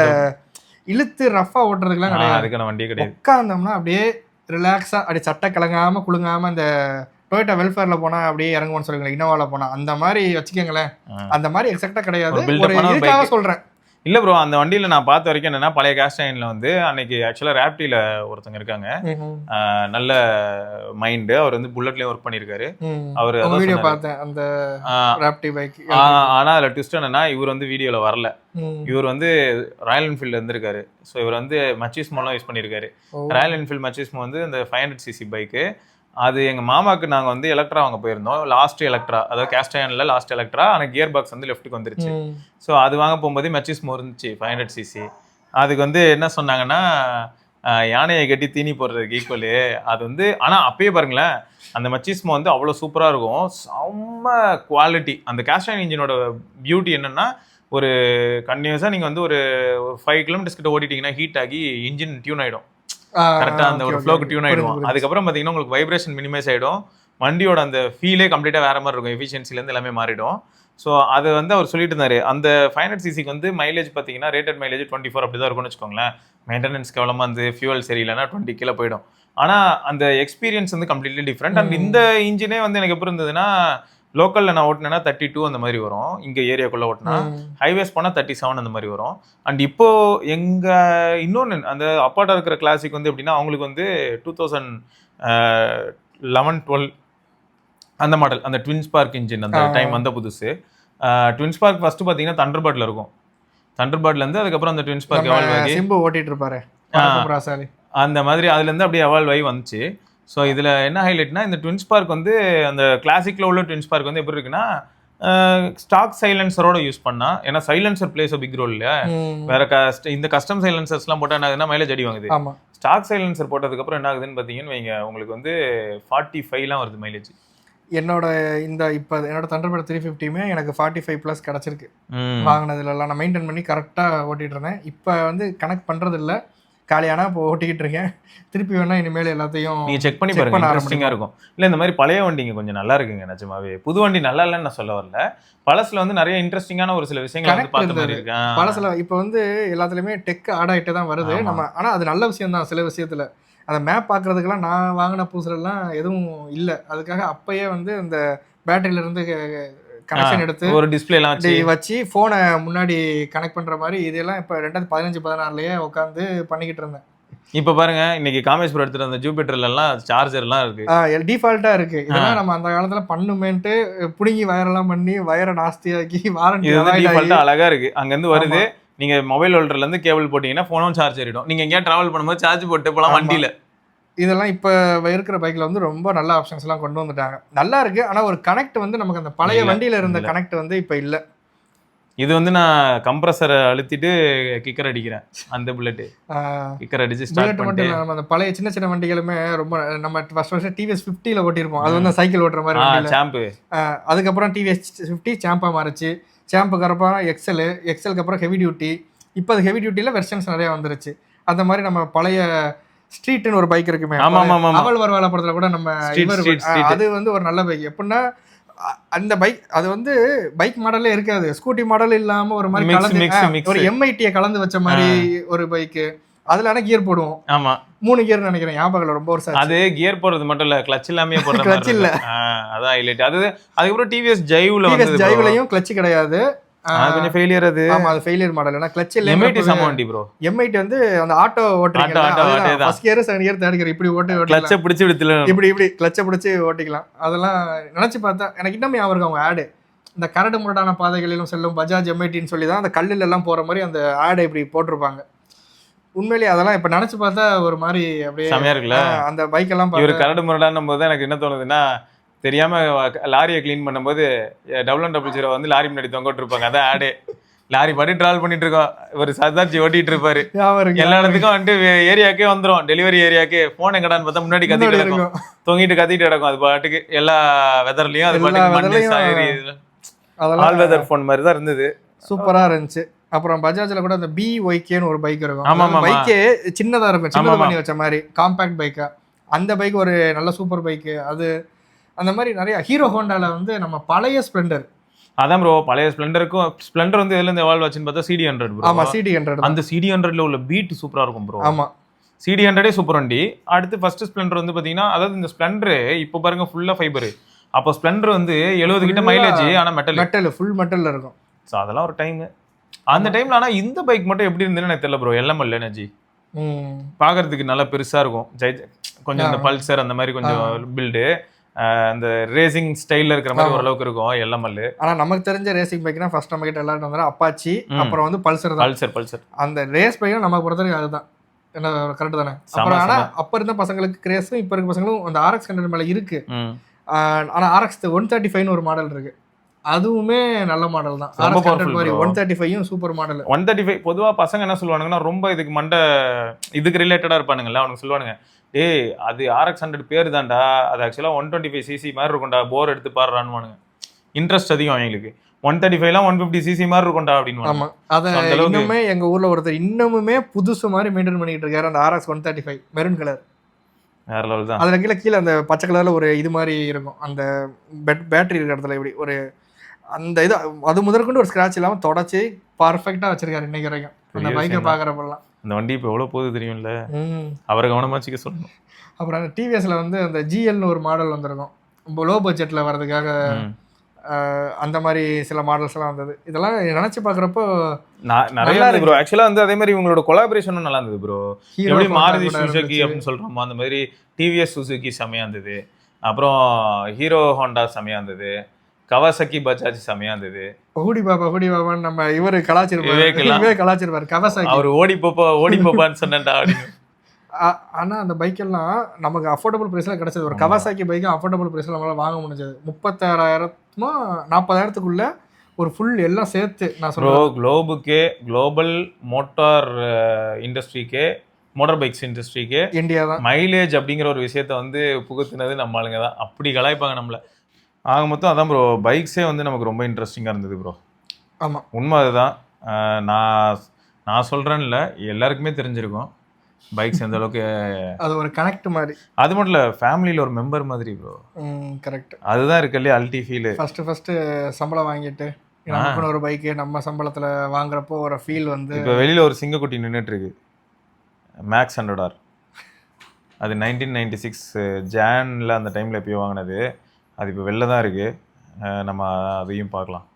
இழுத்து ரஃபா ஓட்டுறதுக்குலாம் கிடையாது. அதுக்கான வண்டியே கிடையாது. உட்கார்ந்தோம்னா அப்படியே ரிலாக்ஸா அப்படியே சட்டை கலங்காம குலுங்காம இந்த டொயோட்டா வெல்ஃபேர்ல போனா அப்படியே இறங்குவோம்னு சொல்லுங்களேன், இனோவால போனா அந்த மாதிரி வச்சுக்கோங்களேன். அந்த மாதிரி எக்ஸாக்டா கிடையாது. ஒரு இதுக்காக சொல்றேன். இல்ல ப்ரோ, அந்த வண்டியில நான் பார்த்த வரைக்கும் என்னன்னா, பழைய கேஸ்ட் அயர்ன்ல வந்து அன்னைக்கு ஆக்சுவலா ரேப்டில ஒருத்தங்க இருக்காங்க, நல்ல மைண்ட். அவர் வந்து புல்லட்லயும் ஒர்க் பண்ணிருக்காரு. அவர் வீடியோ பார்த்தேன் அந்த ராப்டி பைக். ஆனா அதுல ட்விஸ்ட் என்னன்னா, இவர் வந்து வீடியோல வரல. இவர் வந்து ராயல் என்ஃபீல்ட்ல இருந்திருக்காரு. ஸோ இவர் வந்து மச்சிஸ்மோலாம் யூஸ் பண்ணியிருக்காரு. ராயல் என்ஃபீல்ட் மச்சிஸ்மோ வந்து இந்த 500cc பைக்கு. அது எங்கள் மாமாவுக்கு நாங்கள் வந்து எலக்ட்ரா வாங்க போயிருந்தோம். லாஸ்ட் எலக்ட்ரா, அதாவது கேஸ்ட் அயர்னில் லாஸ்ட் எலக்ட்ரா. ஆனால் கியர் பாக்ஸ் வந்து லெஃப்ட்டுக்கு வந்துருச்சு. ஸோ அது வாங்க போகும்போது மச்சிஸ்மோ இருந்துச்சு 500cc. அதுக்கு வந்து என்ன சொன்னாங்கன்னா, யானையை கட்டி தீனி போடுறதுக்கு ஈக்குவலு அது வந்து. ஆனால் அப்பயே பாருங்களேன், அந்த மச்சிஸ்மோ வந்து அவ்வளோ சூப்பராக இருக்கும், செம்ம குவாலிட்டி. அந்த கேஸ்ட் அயர்ன் இன்ஜினோட பியூட்டி என்னன்னா, ஒரு கண்டினியூஸாக நீங்கள் வந்து ஒரு 5 கிலோமீட்டர்ஸ் கிட்ட ஓட்டிட்டீங்கன்னா ஹீட் ஆகி இன்ஜின் டியூன் ஆகிடும். கரெக்டாக அந்த ஒரு ஃப்ளோக்கு டியூன் ஆகிடும். அதுக்கப்புறம் பார்த்தீங்கன்னா உங்களுக்கு வைப்ரேஷன் மினிமைஸ் ஆகிடும். வண்டியோட அந்த ஃபீலே கம்ப்ளீட்டாக வேற மாதிரி இருக்கும். எஃபிஷியன்சிலேருந்து எல்லாமே மாறிடும். ஸோ அது வந்து அவர் சொல்லிட்டு இருந்தாரு. அந்த 500cc வந்து மைலேஜ் பார்த்தீங்கன்னா ரேட்டட் மைலேஜ் 24 அப்படி தான் இருக்கும்னு வச்சுக்கோங்களேன். மெயின்டெனன்ஸ் கேவலமாக வந்து ஃபியூவல் சரியில்லைன்னா 20 கீழே போயிடும். ஆனால் அந்த எக்ஸ்பீரியன்ஸ் வந்து கம்ப்ளீட்லி டிஃப்ரெண்ட். அண்ட் இந்த இன்ஜினே வந்து எனக்கு எப்படி இருந்ததுன்னா, லோக்கலில் நான் ஓட்டினேன்னா 32 அந்த மாதிரி வரும். இங்கே ஏரியாக்குள்ளே ஓட்டினா ஹைவேஸ் போனால் 37 அந்த மாதிரி வரும். அண்ட் இப்போ எங்கள் இன்னொன்று அந்த அப்பாட்ட இருக்கிற கிளாசிக் வந்து எப்படின்னா, அவங்களுக்கு வந்து 2011-12 அந்த மாடல், அந்த ட்வின் ஸ்பார்க் இன்ஜின் அந்த டைம் வந்த புதுசு. ட்வின் ஸ்பார்க் ஃபர்ஸ்ட் பார்த்தீங்கன்னா தண்டர்பர்ட்ல இருக்கும். தண்டர்பர்ட்லேருந்து அதுக்கப்புறம் அந்த ட்வின் ஸ்பார்க் எவால்வ் ஆகி சிம்பு ஓட்டிட்டு இருப்பாரு அந்த மாதிரி அதுலேருந்து அப்படியே எவால்வ் ஆகி வந்துச்சு. ஸோ இதில் என்ன ஹைலைட்னா, இந்த ட்வின் ஸ்பார்க் வந்து அந்த கிளாசிக்கில் உள்ள ட்வின் ஸ்பார்க் வந்து எப்படி இருக்குன்னா, ஸ்டாக் சைலன்சரோட யூஸ் பண்ணா. ஏன்னா சைலன்சர் பிளேஸ் பிக் ரோல் இல்லையா. வேற இந்த கஸ்டம் சைலன்சர்ஸ்லாம் போட்டால் என்ன ஆகுதுன்னா மைலேஜ் அடி வாங்குது. ஸ்டாக் சைலன்சர் போட்டதுக்கப்புறம் என்ன ஆகுதுன்னு பார்த்தீங்கன்னு வைங்க, உங்களுக்கு வந்து 45 வருது மைலேஜ். என்னோட தண்டர்பர்ட் 350மே எனக்கு 45+ கிடச்சிருக்கு. வாங்கினதுலாம் நான் மெயின்டைன் பண்ணி கரெக்டாக ஓட்டிகிட்டு இருந்தேன். இப்போ வந்து கனெக்ட் பண்ணுறது இல்லை, காலியானா இப்போ ஓட்டிக்கிட்டு இருக்கேன். திருப்பி வேணா இனிமேல் எல்லாத்தையும் நீங்க செக் பண்ணி பாருங்க, இன்ட்ரெஸ்டிங்கா இருக்கும். இல்ல இந்த மாதிரி பழைய வண்டிங்க கொஞ்சம் நல்லா இருக்குங்க நிஜமாவே. புது வண்டி நல்லா இல்லைன்னு நான் சொல்ல வரல. பழசுல வந்து நிறைய இன்ட்ரெஸ்டிங்கான ஒரு சில விஷயங்கள் வந்து பார்த்த மாதிரி இருக்கு. பழசுல இப்போ வந்து எல்லாத்துலயுமே டெக் ஆட் ஆகிட்டே தான் வருது நம்ம. ஆனா அது நல்ல விஷயம் தான். சில விஷயத்துல அந்த மேப் பார்க்கறதுக்கெல்லாம் நான் வாங்கின புதுசுலாம் எதுவும் இல்லை. அதுக்காக அப்பயே வந்து அந்த பேட்டரியில இருந்து கனெக்ஷன் எடுத்து ஒரு டிஸ்பிளேலாம் வச்சு போனை முன்னாடி கனெக்ட் பண்ற மாதிரி இதெல்லாம் இப்போ 2015-16லயே உட்காந்து பண்ணிக்கிட்டு இருந்தேன். இப்ப பாருங்க, இன்னைக்கு காமேஸ்வரம் எடுத்துட்டு அந்த ஜூபிட்டர்ல எல்லாம் சார்ஜர்லாம் இருக்கு, டிஃபால்ட்டா இருக்கு. இதெல்லாம் நம்ம அந்த காலத்துல பண்ணுமேன்ட்டு புடுங்கி வயரெல்லாம் பண்ணி வயரை நாஸ்தியாக்கி வாரண்டி அழகா இருக்கு. அங்க இருந்து வருது, நீங்க மொபைல் ஹோல்டர்ல இருந்து கேபிள் போட்டீங்கன்னா போனும் சார்ஜ் ஏறிடும். நீங்க எங்கேயா டிராவல் பண்ணும்போது சார்ஜ் போட்டு போலாம் வண்டியில. இதெல்லாம் இப்போ இருக்கிற பைக்கில் வந்து ரொம்ப நல்ல ஆப்ஷன்ஸ் எல்லாம் கொண்டு வந்துட்டாங்க, நல்லா இருக்கு. ஆனால் ஒரு கனெக்ட் வந்து நமக்கு அந்த பழைய வண்டியில இருந்த கனெக்ட் வந்து இப்போ இல்லை. இது வந்து நான் கம்ப்ரஸரை அழுத்திட்டு கிக்கர் அடிக்கிறேன். அந்த புல்லட் கிக்கர் அடிச்சு ஸ்டார்ட் பண்ணிட்டு நம்ம அந்த பழைய சின்ன சின்ன வண்டிகளுமே ரொம்ப நம்ம ஃபர்ஸ்ட் டிவிஎஸ் 50ல ஓட்டிருப்போம். அது வந்து சைக்கிள் ஓட்டுற மாதிரி சாம்பு. அதுக்கப்புறம் டிவிஎஸ் 50 சாம்பா மாறிச்சு. சாம்புக்கு அப்புறம் எக்ஸலுக்கு அப்புறம் ஹெவி டியூட்டி. இப்போ அது ஹெவி டியூட்டியில் வெர்ஷன்ஸ் நிறைய வந்துருச்சு. அந்த மாதிரி நம்ம பழைய ஸ்ட்ரீட்னு ஒரு பைக் இருக்குமே, அவள் வருவாள படத்துல கூட நம்ம அது வந்து ஒரு நல்ல பைக். எப்படின்னா அந்த பைக் அது வந்து பைக் மாடலே இருக்காது, ஸ்கூட்டி மாடல் இல்லாம ஒரு மாதிரி கலந்து ஒரு எம்ஐடியை கலந்து வச்ச மாதிரி ஒரு பைக்கு. அதுல ஆனா கியர் போடுவோம். ஆமா 3 கியர் நினைக்கிறேன், ஞாபகம் ரொம்ப வருஷம். அது கியர் போடுறது மட்டும் இல்ல, கிளட்ச் எல்லாமே போடுற கிளட்ச் இல்ல. அதான் ஹைலைட். அதுக்கப்புறம் டிவிஎஸ் ஜைவ்லயும் கிளட்ச் கிடையாது, கொஞ்சம் ஃபெயிலியர். அது ஆமா, அது ஃபெயிலியர் மாடல். ஏன்னா கிளட்ச் இல்ல. எம்ஐடி சம வண்டி ப்ரோ. எம்ஐடி வந்து அந்த ஆட்டோ ஓட்டுறீங்க, first gear second gear third gear இப்படி கிளட்சை பிடிச்சி இப்படி கிளட்சை பிடிச்சி ஓட்டிக்கலாம். அதெல்லாம் நினைச்சு பார்த்தா எனக்கு இன்னும் ஞாபகம் அவங்க ஆடு, இந்த கரடு முரடான பாதைகளிலும் செல்லும் பஜாஜ் எம்ஐடின்னு சொல்லி தான் அந்த கல்லில் எல்லாம் போற மாதிரி அந்த ஆடை இப்படி போட்டிருப்பாங்க. உண்மையிலேயே அதெல்லாம் இப்ப நினைச்சு பார்த்தா ஒரு மாதிரி அப்படியே செமையா இருக்குல்ல அந்த பைக் எல்லாம். ஒரு கரடு முரடான போது எனக்கு என்ன தோணுதுன்னா, தெரியாம லாரியை கிளீன் பண்ணும்போது 000 வந்து லாரி முன்னாடி தொங்கிட்டு இருப்பாங்க, அதான் ஆடே. லாரி பாட்டி டிராவல் பண்ணிட்டு இருக்கோம், ஒரு சர்தார்ஜி ஓட்டிட்டு இருப்பாரு, ஞாபகம் இருக்கு. எல்லா இடத்துக்கும் வந்துட்டு ஏரியாக்கே வந்துரும், டெலிவரி ஏரியாக்கு. போன் எங்கடான்னு பார்த்தா முன்னாடி கத்திட்டு முன்னாடி கிடக்கும், தொங்கிட்டு கத்திட்டு கிடக்கும். அது பாட்டுக்கு எல்லா வெதர்லயும் அது எல்லா பாட்டுக்கு மண்ணு weatherலயும் சாயரி அதெல்லாம் ஆல் வெதர் போன் மாதிரி தான் இருந்தது. சூப்பரா இருந்துச்சு. அப்புறம் பஜாஜ்ல கூட அந்த BYKன்னு ஒரு பைக் இருக்கும். ஆமா, ஆமா. பைக்கே சின்னதா இருக்கும், சின்னதா ஆமா, பண்ணி வச்ச மாதிரி காம்பாக்ட் பைக்கா. அந்த பைக் ஒரு நல்ல சூப்பர் பைக்கு அது. அந்த மாதிரி நிறைய ஹீரோ ஹோண்டால வந்து நம்ம பழைய ஸ்ப்ளெண்டர். அதான் ப்ரோ, பழைய ஸ்ப்ளெண்டருக்கும் ஸ்ப்ளெண்டர் வந்து எதுல இருந்து எவால்வ் ஆச்சுன்னு பார்த்தா CD100 ப்ரோ. ஆமா, CD100. அந்த CD100ல உள்ள பீட் சூப்பரா இருக்கும் ப்ரோ. ஆமா, CD100 சூப்பர் வண்டி. அடுத்து ஃபர்ஸ்ட் ஸ்ப்ளெண்டர் வந்து பாத்தீங்கன்னா, அதாவது இந்த ஸ்ப்ளெண்டர் இப்போ பாருங்க ஃபுல்லா ஃபைபர். அப்போ ஸ்ப்ளெண்டர் வந்து 70 கிட்ட மைலேஜ், ஆனா மெட்டல் ஃபுல் மெட்டல்ல இருக்கும். ஸோ அதெல்லாம் ஒரு டைம். அந்த டைம்ல ஆனா இந்த பைக் மட்டும் எப்படி இருந்ததுன்னு எனக்கு தெரியல ப்ரோ. LML எனர்ஜி பாக்குறதுக்கு நல்லா பெருசா இருக்கும், கொஞ்சம் இந்த பல்சர் அந்த மாதிரி கொஞ்சம் பில்டு, அந்த ரேசிங் ஸ்டைல்ல இருக்கிற மாதிரி ஓரளவுக்கு இருக்கும் LML. ஆனா நமக்கு தெரிஞ்ச ரேசிங் பைக்னா ஃபர்ஸ்ட் நம்ம கிட்ட எல்லாரும் வந்தா அப்பாச்சி, அப்புறம் வந்து பல்சர் தான். பல்சர் அந்த ரேஸ் பைக் நமக்கு பொறுத்தவரைக்கும் அதுதான். என்ன கரெக்ட் தானே? அப்புறம் ஆனா அப்ப இருந்த பசங்களுக்கு கிரேஸும் இப்ப இருக்க பசங்களும் அந்த RX 100 மேல இருக்கு. ஆனா RX 135 ஒரு மாடல் இருக்கு, அதுவுமே நல்ல மாடல் தான். RX 100 மாதிரி 135யும் சூப்பர் மாடல். 135 பொதுவா பசங்க என்ன சொல்லுவானுங்கன்னா, ரொம்ப இதுக்கு இதுக்கு ரிலேட்டடா இருப்பானுங்கல்ல, அவனுக்கு சொல்லுவானுங்க, ஏய் அது RX 100 பேரு தான்டா, அது ஆக்சுவலா 125cc மாதிரி இருக்கும்டா, போர் எடுத்து பாடுறான்னு. இன்ட்ரெஸ்ட் அதிகம் அவங்களுக்கு. 135லாம் 150cc மாதிரி இருக்கும்டா அப்படின்னு. ஆமா, அத இன்னுமே எங்க ஊர்ல ஒருத்தர் இன்னமுமே புதுசு மாதிரி மெயின்டைன் பண்ணிட்டு இருக்காரு, அந்த RX 135 மெரூன் கலர். வேற லெவல் தான். அதுல கீழே அந்த பச்சை கலர்ல ஒரு இது மாதிரி இருக்கும், அந்த பேட்டரி இருக்கிற இடத்துல இப்படி ஒரு அந்த இது, அது முதற்கொண்டு ஒரு ஸ்கிராட்ச் இல்லாம தொடச்சி பர்ஃபெக்டா வச்சிருக்காரு இன்னைக்கு வரைக்கும் அந்த பைக்கை பாக்குறப்பெல்லாம். இந்த வண்டி இப்போ எவ்வளவு போகுது தெரியும்ல, அவரை கவனமா வச்சுக்க சொல்லணும். அப்புறம் அந்த டிவிஎஸ்ல வந்து அந்த GLன்னு ஒரு மாடல் வந்திருக்கும், லோ பட்ஜெட்ல வர்றதுக்காக. அந்த மாதிரி சில மாடல்ஸ் எல்லாம் வந்தது. இதெல்லாம் நினைச்சு பாக்குறப்போ நிறைய ப்ரோ. ஆக்சுவலா வந்து அதே மாதிரி உங்களோட கொலாபரேஷனும் நல்லா இருந்தது ப்ரோ. எப்படி மாருதி சுசுகி அப்படின்னு சொல்றோமோ அந்த மாதிரி டிவிஎஸ் சுசுகி செமையா இருந்தது, அப்புறம் ஹீரோ ஹோண்டா செமையா இருந்தது, கவாசக்கி பஜாஜ் செமையா இருந்தது. ஹூடி பாபான்னு நம்ம இவரு கலாச்சிருப்பாரு கவாசாக்கி. அவர் ஓடி போப்பான்னு சொன்னேன்டா அப்படின்னு. ஆனா அந்த பைக் எல்லாம் நமக்கு அஃபோர்டபுள் பிரைஸ்ல கிடைச்சது. ஒரு கவாசாக்கி பைக் அஃபோர்டபுள் பிரைஸ்ல நம்மளால வாங்க முடிஞ்சது. 36,000 40,000க்குள்ள ஒரு ஃபுல் எல்லாம் சேர்த்து. நான் சொல்றேன் குளோபல் மோட்டார் இண்டஸ்ட்ரிக்கே, மோட்டார் பைக்ஸ் இண்டஸ்ட்ரிக்கே இந்தியா தான் மைலேஜ் அப்படிங்கிற ஒரு விஷயத்த வந்து புகுத்துனது நம்ம ஆளுங்க தான். அப்படி கலாய்ப்பாங்க நம்மள. ஆக மொத்தம் அதான் ப்ரோ, பைக்ஸே வந்து நமக்கு ரொம்ப இன்ட்ரெஸ்டிங்காக இருந்தது ப்ரோ. ஆமாம், உண்மை அதுதான். நான் சொல்கிறேன்னு இல்லை, எல்லாருக்குமே தெரிஞ்சிருக்கும் பைக்ஸ் எந்த அளவுக்கு அது ஒரு கனெக்ட் மாதிரி. அது மட்டும் இல்லை, ஃபேமிலியில் ஒரு மெம்பர் மாதிரி ப்ரோ. கரெக்ட், அதுதான் இருக்கு இல்லையா அல்டி ஃபீல். ஃபஸ்ட்டு சம்பளம் வாங்கிட்டு நமக்குன்னு ஒரு பைக்கு நம்ம சம்பளத்தில் வாங்குறப்போ ஒரு ஃபீல் வந்து. இப்போ வெளியில் ஒரு சிங்கக்குட்டி நின்றுட்டு இருக்கு, மேக்ஸ் 100R. அது 1996 ஜானில் அந்த டைமில் எப்பயோ வாங்கினது. அது இப்போ வெளில தான் இருக்குது, நம்ம அதையும் பார்க்கலாம்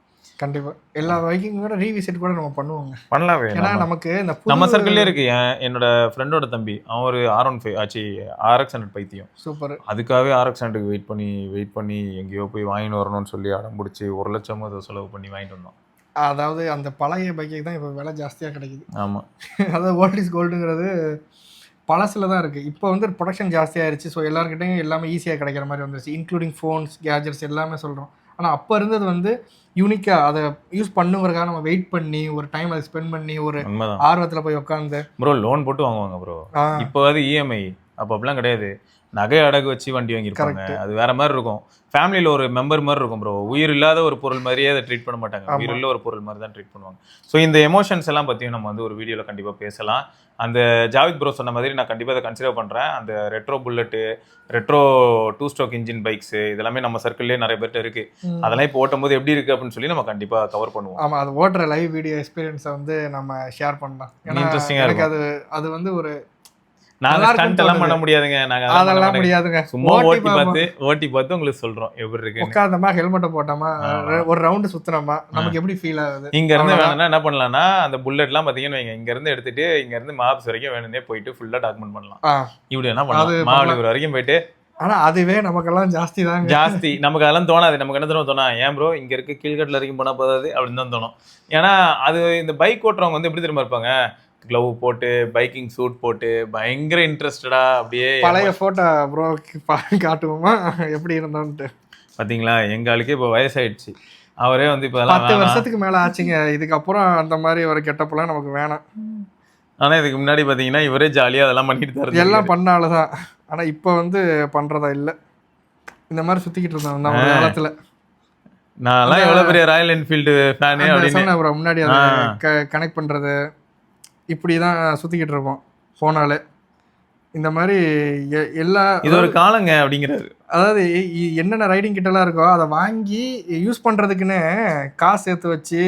கண்டிப்பாக. எல்லா பைக்கிங் கூட ரீவிசிட் கூட நம்ம பண்ணலாம். ஏன்னா நமக்கு இந்த நம்ம சர்க்கிள்லேயே இருக்கு. என்னோட ஃப்ரெண்டோட தம்பி, அவன் ஒரு R15 ஆச்சு RX 100 பைத்தியம். சூப்பர். அதுக்காகவே RX 100க்கு வெயிட் பண்ணி எங்கேயோ போய் வாங்கிட்டு வரணும்னு சொல்லி அடம் பிடிச்சி 1 லட்சம் அதை செலவு பண்ணி வாங்கிட்டு வந்தோம். அதாவது அந்த பழைய பைக்கு தான் இப்போ விலை ஜாஸ்தியாக கிடைக்குது. ஆமாம், அதாவது ஓல்ட் இஸ் கோல்டுங்கிறது பழசில் தான் இருக்குது. இப்போ வந்து ப்ரொடக்ஷன் ஜாஸ்தியாகிடுச்சு. ஸோ எல்லாருக்கிட்டையும் எல்லாமே ஈஸியாக கிடைக்கிற மாதிரி வந்துருச்சு, இன்க்ளூடிங் ஃபோன்ஸ், கேஜெட்ஸ் எல்லாமே சொல்கிறோம். ஆனால் அப்போ இருந்தது வந்து யூனிக்காக அதை யூஸ் பண்ணுங்கிறதுக்காக நம்ம வெயிட் பண்ணி ஒரு டைம் அதை ஸ்பெண்ட் பண்ணி ஒரு ஆர்வத்தில் போய் உட்காந்து ப்ரோ லோன் போட்டு வாங்குவாங்க ப்ரோ. இப்போ அது EMI, அப்போ அப்படிலாம் கிடையாது. நகை அடகு வச்சு வண்டி வாங்கியிருப்பாங்க, அது வேற மாதிரி இருக்கும். ஃபேமிலியில் ஒரு மெம்பர் மாதிரி இருக்கும் ப்ரோ. உயிர் இல்லாத ஒரு பொருள் மாதிரியே அதை ட்ரீட் பண்ண மாட்டாங்க, உயிர் உள்ள ஒரு பொருள் மாதிரி தான் ட்ரீட் பண்ணுவாங்க. ஸோ இந்த எமோஷன்ஸ் எல்லாம் பற்றியும் நம்ம வந்து ஒரு வீடியோவில் கண்டிப்பாக பேசலாம். அந்த ஜாவித் ப்ரோ சொன்ன மாதிரி நான் கண்டிப்பாக அதை கன்சிடர் பண்ணுறேன். அந்த retro bullet, retro 2 stroke engine bikes இதெல்லாமே நம்ம சர்க்கிள்லேயே நிறைய பேர்ட்ட இருக்குது. அதெல்லாம் இப்போ ஓட்டும் போது எப்படி இருக்குது அப்படின்னு சொல்லி நம்ம கண்டிப்பாக கவர் பண்ணுவோம். ஆமாம், அது ஓட்டுற லைவ் வீடியோ எக்ஸ்பீரியன்ஸை வந்து நம்ம ஷேர் பண்ணலாம். இன்ட்ரெஸ்டிங்காக இருக்குது. அது வந்து ஒரு நாங்க ஸ்டண்ட் எல்லாம் பண்ண முடியாதுங்க, நாங்க அதெல்லாம் முடியாதுங்க. சும்மா ஓட்டி பார்த்து உங்களுக்கு சொல்றோம் எப்படி இருக்கு. உட்கார்ந்தமா ஹெல்மெட்டை போட்டோமா ஒரு ரவுண்ட் சுத்துனோமா நமக்கு எப்படி ஃபீல் ஆகுது. இங்க இருந்து வேணும்னா என்ன பண்ணலாம்னா, அந்த புல்லட் எல்லாம் பாத்தீங்கன்னா இங்க இருந்து எடுத்துட்டு இங்க இருந்து மாப்ஸ் வரைக்கும் வேணும்னே போயிட்டு ஃபுல்லா டாக்குமெண்ட் பண்ணலாம். இப்படி என்ன பண்ணலாம், மாவட்டூர் வரைக்கும் போயிட்டு. ஆனா அதுவே நமக்கெல்லாம் ஜாஸ்தி தான், ஜாஸ்தி. நமக்கு அதெல்லாம் தோணாது. நமக்கு என்ன தோணா, ஏன் ப்ரோ இங்க இருக்கு கீழ்கட்டில் வரைக்கும் போனா போதாது அப்படின்னு தான் தோணும். ஏன்னா அது இந்த பைக் ஓட்டுறவங்க வந்து எப்படி திரும்ப இருப்பாங்க, க்ளவ் போட்டு பைக்கிங் சூட் போட்டு பயங்கர இன்ட்ரெஸ்டடா. அப்படியே பழைய போட்டோ ப்ரோ காட்டுவோமா எப்படி இருந்தோன்ட்டு. பார்த்தீங்களா, எங்க ஆளுக்கே இப்போ வயசாயிடுச்சு. அவரே வந்து இப்ப 10 வருஷத்துக்கு மேல ஆச்சுங்க. இதுக்கப்புறம் அந்த மாதிரி ஒரு கெட்டப்லாம் நமக்கு வேணாம். ஆனா இதுக்கு முன்னாடி பாத்தீங்கன்னா இவரே ஜாலியா அதெல்லாம் பண்ணிட்டு தான் எல்லாம் பண்ணாலதான். ஆனா இப்ப வந்து பண்றதா இல்ல. இந்த மாதிரி சுத்திக்கிட்டு இருந்தோம் நம்ம ஒரு காலத்துல. நான் எவ்வளவு பெரிய ராயல் என்ஃபீல்டு ஃபேனு அப்படின்னு அப்புறம் முன்னாடி அதை கனெக்ட் பண்றது இப்படிதான் சுத்திக்கிட்டு இருப்போம் போனாலே. இந்த மாதிரி எல்லா இது ஒரு காலங்க அப்படிங்கிறாரு. அதாவது என்னென்ன ரைடிங் கிட்டலாம் இருக்கோ அதை வாங்கி யூஸ் பண்ணுறதுக்குன்னு காசு சேர்த்து வச்சு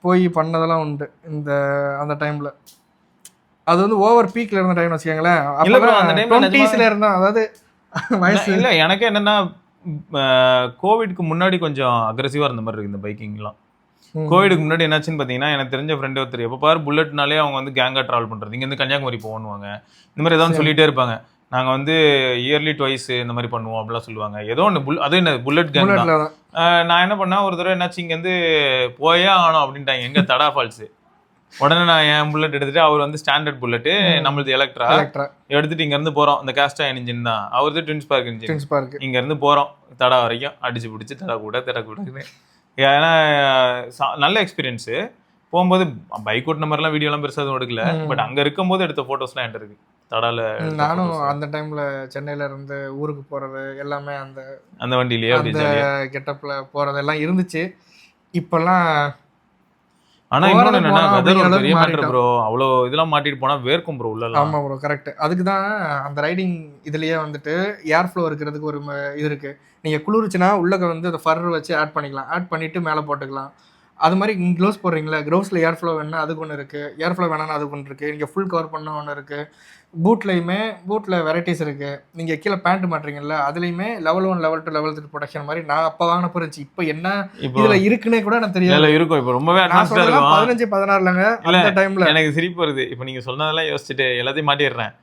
போய் பண்ணதெல்லாம் உண்டு அந்த டைமில். அது வந்து ஓவர் பீக்கில் இருந்த டைம்னு வச்சுக்கோங்களேன். அப்போ இருந்தோம். அதாவது வயசு இல்லை எனக்கு என்னென்னா கோவிட்க்கு முன்னாடி கொஞ்சம் அக்ரெசிவாக இருந்த மாதிரி இருக்குது இந்த பைக்கிங்லாம். கோவிடுக்கு முன்னாடி என்னாச்சுன்னு பார்த்தீங்கன்னா எனக்கு தெரிஞ்ச ஃப்ரெண்டு ஒருத்தர் எப்போ பாரு புல்லட்னாலே அவங்க வந்து கேங்காக ட்ராவல் பண்ணுறது. இங்கேருந்து கன்னியாகுமரி போகணுவாங்க, இந்த மாதிரி ஏதாவது சொல்லிகிட்டே இருப்பாங்க. நாங்கள் வந்து இயர்லி ட்வைஸ் இந்த மாதிரி பண்ணுவோம் அப்படிலாம் சொல்லுவாங்க. ஏதோ ஒன்று அது என்ன புல்லட் கேங் தான். நான் என்ன பண்ணேன், ஒரு தடவை என்னாச்சு இங்கேருந்து போயே ஆனோம் அப்படின்ட்டாங்க எங்கே தடா ஃபால்ஸு. உடனே நான் என் புல்லட் எடுத்துட்டு, அவர் வந்து ஸ்டாண்டர்ட் புல்லட்டு, நம்மளது எலக்ட்ரா எடுத்துட்டு இங்கேருந்து போகிறோம். இந்த கேஸ்ட் அயர்ன் இன்ஜின் தான், அவரது ட்வின்ஸ் பார்க் இன்ஜின். இங்கேருந்து போகிறோம் தடா வரைக்கும், அடிச்சு பிடிச்சி தடா கூட. ஏன்னா நல்ல எக்ஸ்பீரியன்ஸு. போகும்போது பைக் ஓட்டின மாதிரிலாம் வீடியோலாம் பெருசாக எதுவும் எடுக்கல. பட் அங்கே இருக்கும்போது எடுத்த ஃபோட்டோஸ்லாம் என்கிட்ட இருக்கு தடால. நானும் அந்த டைம்ல சென்னையில இருந்து ஊருக்கு போறது எல்லாமே அந்த வண்டியிலேயே அந்த கெட்டப்ல போறது எல்லாம் இருந்துச்சு. இப்பெல்லாம் ஆனா இன்னொன்னு என்னன்னா வெதர் பெரிய மேட்டர் ப்ரோ. அவ்வளோ இதெல்லாம் மாட்டிட்டு போனா வேர்க்கும் ப்ரோ உள்ள. ஆமா ப்ரோ, கரெக்ட். அதுக்கு தான் அந்த ரைடிங் இதுலயே வந்துட்டு ஏர் ஃப்ளோ இருக்கிறதுக்கு ஒரு இது இருக்கு. நீங்க குளிர்ச்சுன்னா உள்ளக வந்து அந்த ஃபர் வச்சு ஆட் பண்ணிக்கலாம், ஆட் பண்ணிட்டு மேலே போட்டுக்கலாம். அது மாதிரி க்ளோவ்ஸ் போடுறீங்களா, க்ளோவ்ஸில் ஏர் ஃப்ளோ வேணுன்னா அதுக்கு ஒன்று இருக்குது, ஏர் ஃப்ளோ வேணாலும் அதுக்கு ஒன்று இருக்குது. நீங்கள் ஃபுல் கவர் பண்ண ஒன்று இருக்குது. பூட்டில் வெரைட்டிஸ் இருக்குது. நீங்கள் கீழே பேண்ட் மாட்டுறீங்கல்ல, அதுலேயுமே லெவல் 1 லெவல் 2 லெவல் 3 ப்ரொடக்ஷன் மாதிரி நான் அப்போ வாங்கினப்போ இருந்துச்சு. இப்போ என்ன இதில் இருக்குன்னே கூட எனக்கு தெரியாது. இருக்கும் இப்போ ரொம்பவே 15-16 அந்த டைமில் எனக்கு சிரிப்பு வருது. இப்போ நீங்கள் சொன்னதெல்லாம் யோசிச்சுட்டு எல்லாத்தையும் மாட்டிடுறேன்.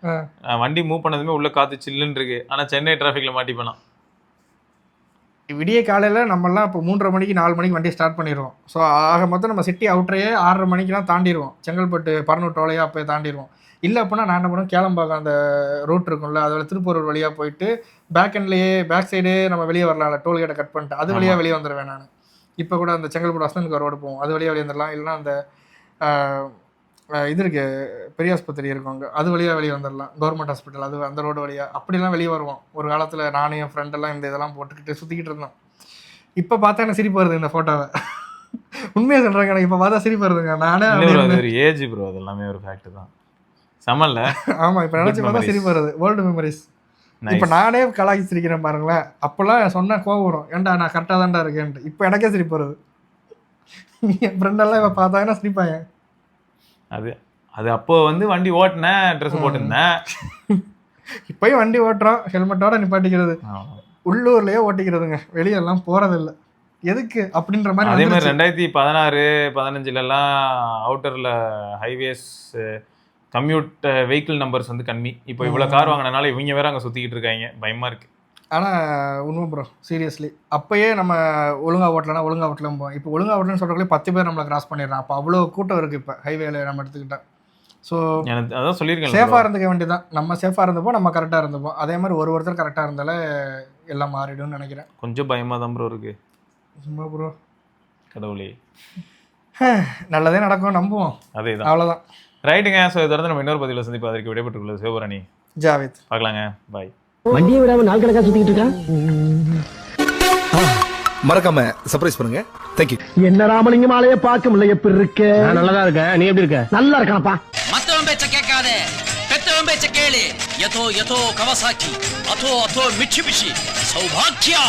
வண்டி மூவ் பண்ணதுமே உள்ள காற்று சில்லுன்னு இருக்கு. ஆனால் சென்னை டிராஃபிக்கில் மாட்டிப்பேனா விடிய காலையில் நம்மலாம் இப்போ 3:30 மணிக்கு 4 மணிக்கு வண்டியை ஸ்டார்ட் பண்ணிடுவோம். ஸோ ஆக மொத்தம் நம்ம சிட்டி அவுட்டரையே 6:30 மணிக்கெலாம் தாண்டிடுவோம். செங்கல்பட்டு பரனூர் டோலையாக அப்போ தாண்டிடுவோம். இல்லை அப்படின்னா நான் என்ன பண்ணுவோம், கேளம்பாக்கம் அந்த ரூட் இருக்கும்ல, அதில் திருப்பூர் வழியாக போயிட்டு பேக் சைடே நம்ம வெளியே வரலாம்ல, டோல்கேட்டை கட் பண்ணிட்டு அது வழியாக வெளியே வந்துடுவேன் நான். இப்போ கூட அந்த செங்கல்பட்டு வசந்தனுக்கு ரோடு போவோம், அது வழியாக வெளியே வந்துடலாம். இல்லைனா அந்த இது இருக்கு பெரிய ஆஸ்பத்திரி இருக்கும் அங்கே, அது வழியாக வெளியே வந்துடலாம். கவர்மெண்ட் ஹாஸ்பிட்டல் அது அந்த ரோடு வழியாக அப்படிலாம் வெளியே வருவோம். ஒரு காலத்தில் நானும் என் ஃப்ரெண்டெல்லாம் இந்த இதெல்லாம் போட்டுக்கிட்டு சுற்றிக்கிட்டு இருந்தோம். இப்போ பார்த்தா எனக்கு சிரிப்பு வருது இந்த ஃபோட்டோவை. உண்மையாக சொல்கிறேங்க, எனக்கு இப்போ பார்த்தா சிரிப்பு வருதுங்க. நானே ஒரு ஏஜ் ப்ரோ, அது எல்லாமே ஒரு ஃபேக்ட் தான். சமல்ல. ஆமாம், இப்போ நினச்சி பார்த்தா சிரிப்பு வருது. Old memories. இப்போ நானே கலாய்ச்சிருக்கிறேன் பாருங்களேன். அப்போல்லாம் சொன்னால் கோவம் வரும், ஏன்டா நான் கரெக்டாக தான்டா இருக்கேன்ட்டு. இப்போ எனக்கே சிரிப்பு வருது. என் ஃப்ரெண்டெல்லாம் இப்போ பார்த்தாங்கன்னா சிரிப்பாங்க. அது அப்போ வந்து வண்டி ஓட்டினேன், ட்ரெஸ் போட்டிருந்தேன். இப்பயும் வண்டி ஓட்டுறோம், ஹெல்மெட்டோட நிப்பாட்டிக்கிறது, உள்ளூர்லயே ஓட்டிக்கிறதுங்க, வெளியெல்லாம் போறதில்லை. எதுக்கு அப்படின்ற மாதிரி. அதே மாதிரி 2016-15 அவுட்டர்ல ஹைவேஸ் கம்யூட் வெஹிக்கிள் நம்பர்ஸ் வந்து கம்மி. இப்போ இவ்வளோ கார் வாங்கினால இவங்க வேற அங்கே சுற்றிக்கிட்டு இருக்காங்க, பயமா இருக்கு. ஆனால் உண்மை ப்ரோ, சீரியஸ்லி அப்போயே நம்ம ஒழுங்கா ஓட்டலாம் போவோம். இப்போ ஒழுங்கா ஓட்டலன்னு சொல்கிறக்குள்ளே 10 பேர் நம்மளை கிராஸ் பண்ணிடுறான். அப்போ அவ்வளோ கூட்டம் இருக்குது இப்போ ஹைவேல நம்ம எடுத்துக்கிட்டேன். ஸோ எனக்கு அதான் சொல்லியிருக்கேன், சேஃபாக இருந்துக்க வேண்டியதான். நம்ம சேஃபாக இருந்தப்போ நம்ம கரெக்டாக இருந்தப்போம். அதே மாதிரி ஒருத்தர் கரெக்டாக இருந்தாலே எல்லாம் மாறிடும்னு நினைக்கிறேன். கொஞ்சம் பயமாக தான் ப்ரோ இருக்கு. சும்மா ப்ரோ, கடவுளே நல்லதே நடக்கும், நம்புவோம். அதேதான், அவ்வளோதான். ரைட்டுங்க. ஸோ இதை தொடர்ந்து நம்ம இன்னொரு பதிவில் சந்திப்போம். அதற்கு விடைபெற்றுள்ளது சிவபரணி, ஜாவேத். பார்க்கலாங்க, பாய். வண்டியை விடாம நாள் கணக்கா சுத்திக்கிட்டு இருக்கான். மறக்காம சர்ப்ரைஸ் பண்ணுங்க. தேங்க்யூ. என்ன ராமலிங்கம் ஆளைய பார்க்க முடியல. எப்படி இருக்க? நல்லதா இருக்க. நீ எப்படி இருக்க? நல்லா இருக்கானப்பா. மத்தவன் பேச்ச கேட்காதே, பெத்தவன் பேச்ச கேளு. யதோ யதோ கவசாக்கி, அதோ அதோ மிட்சுபிஷி, சௌபாக்கியா.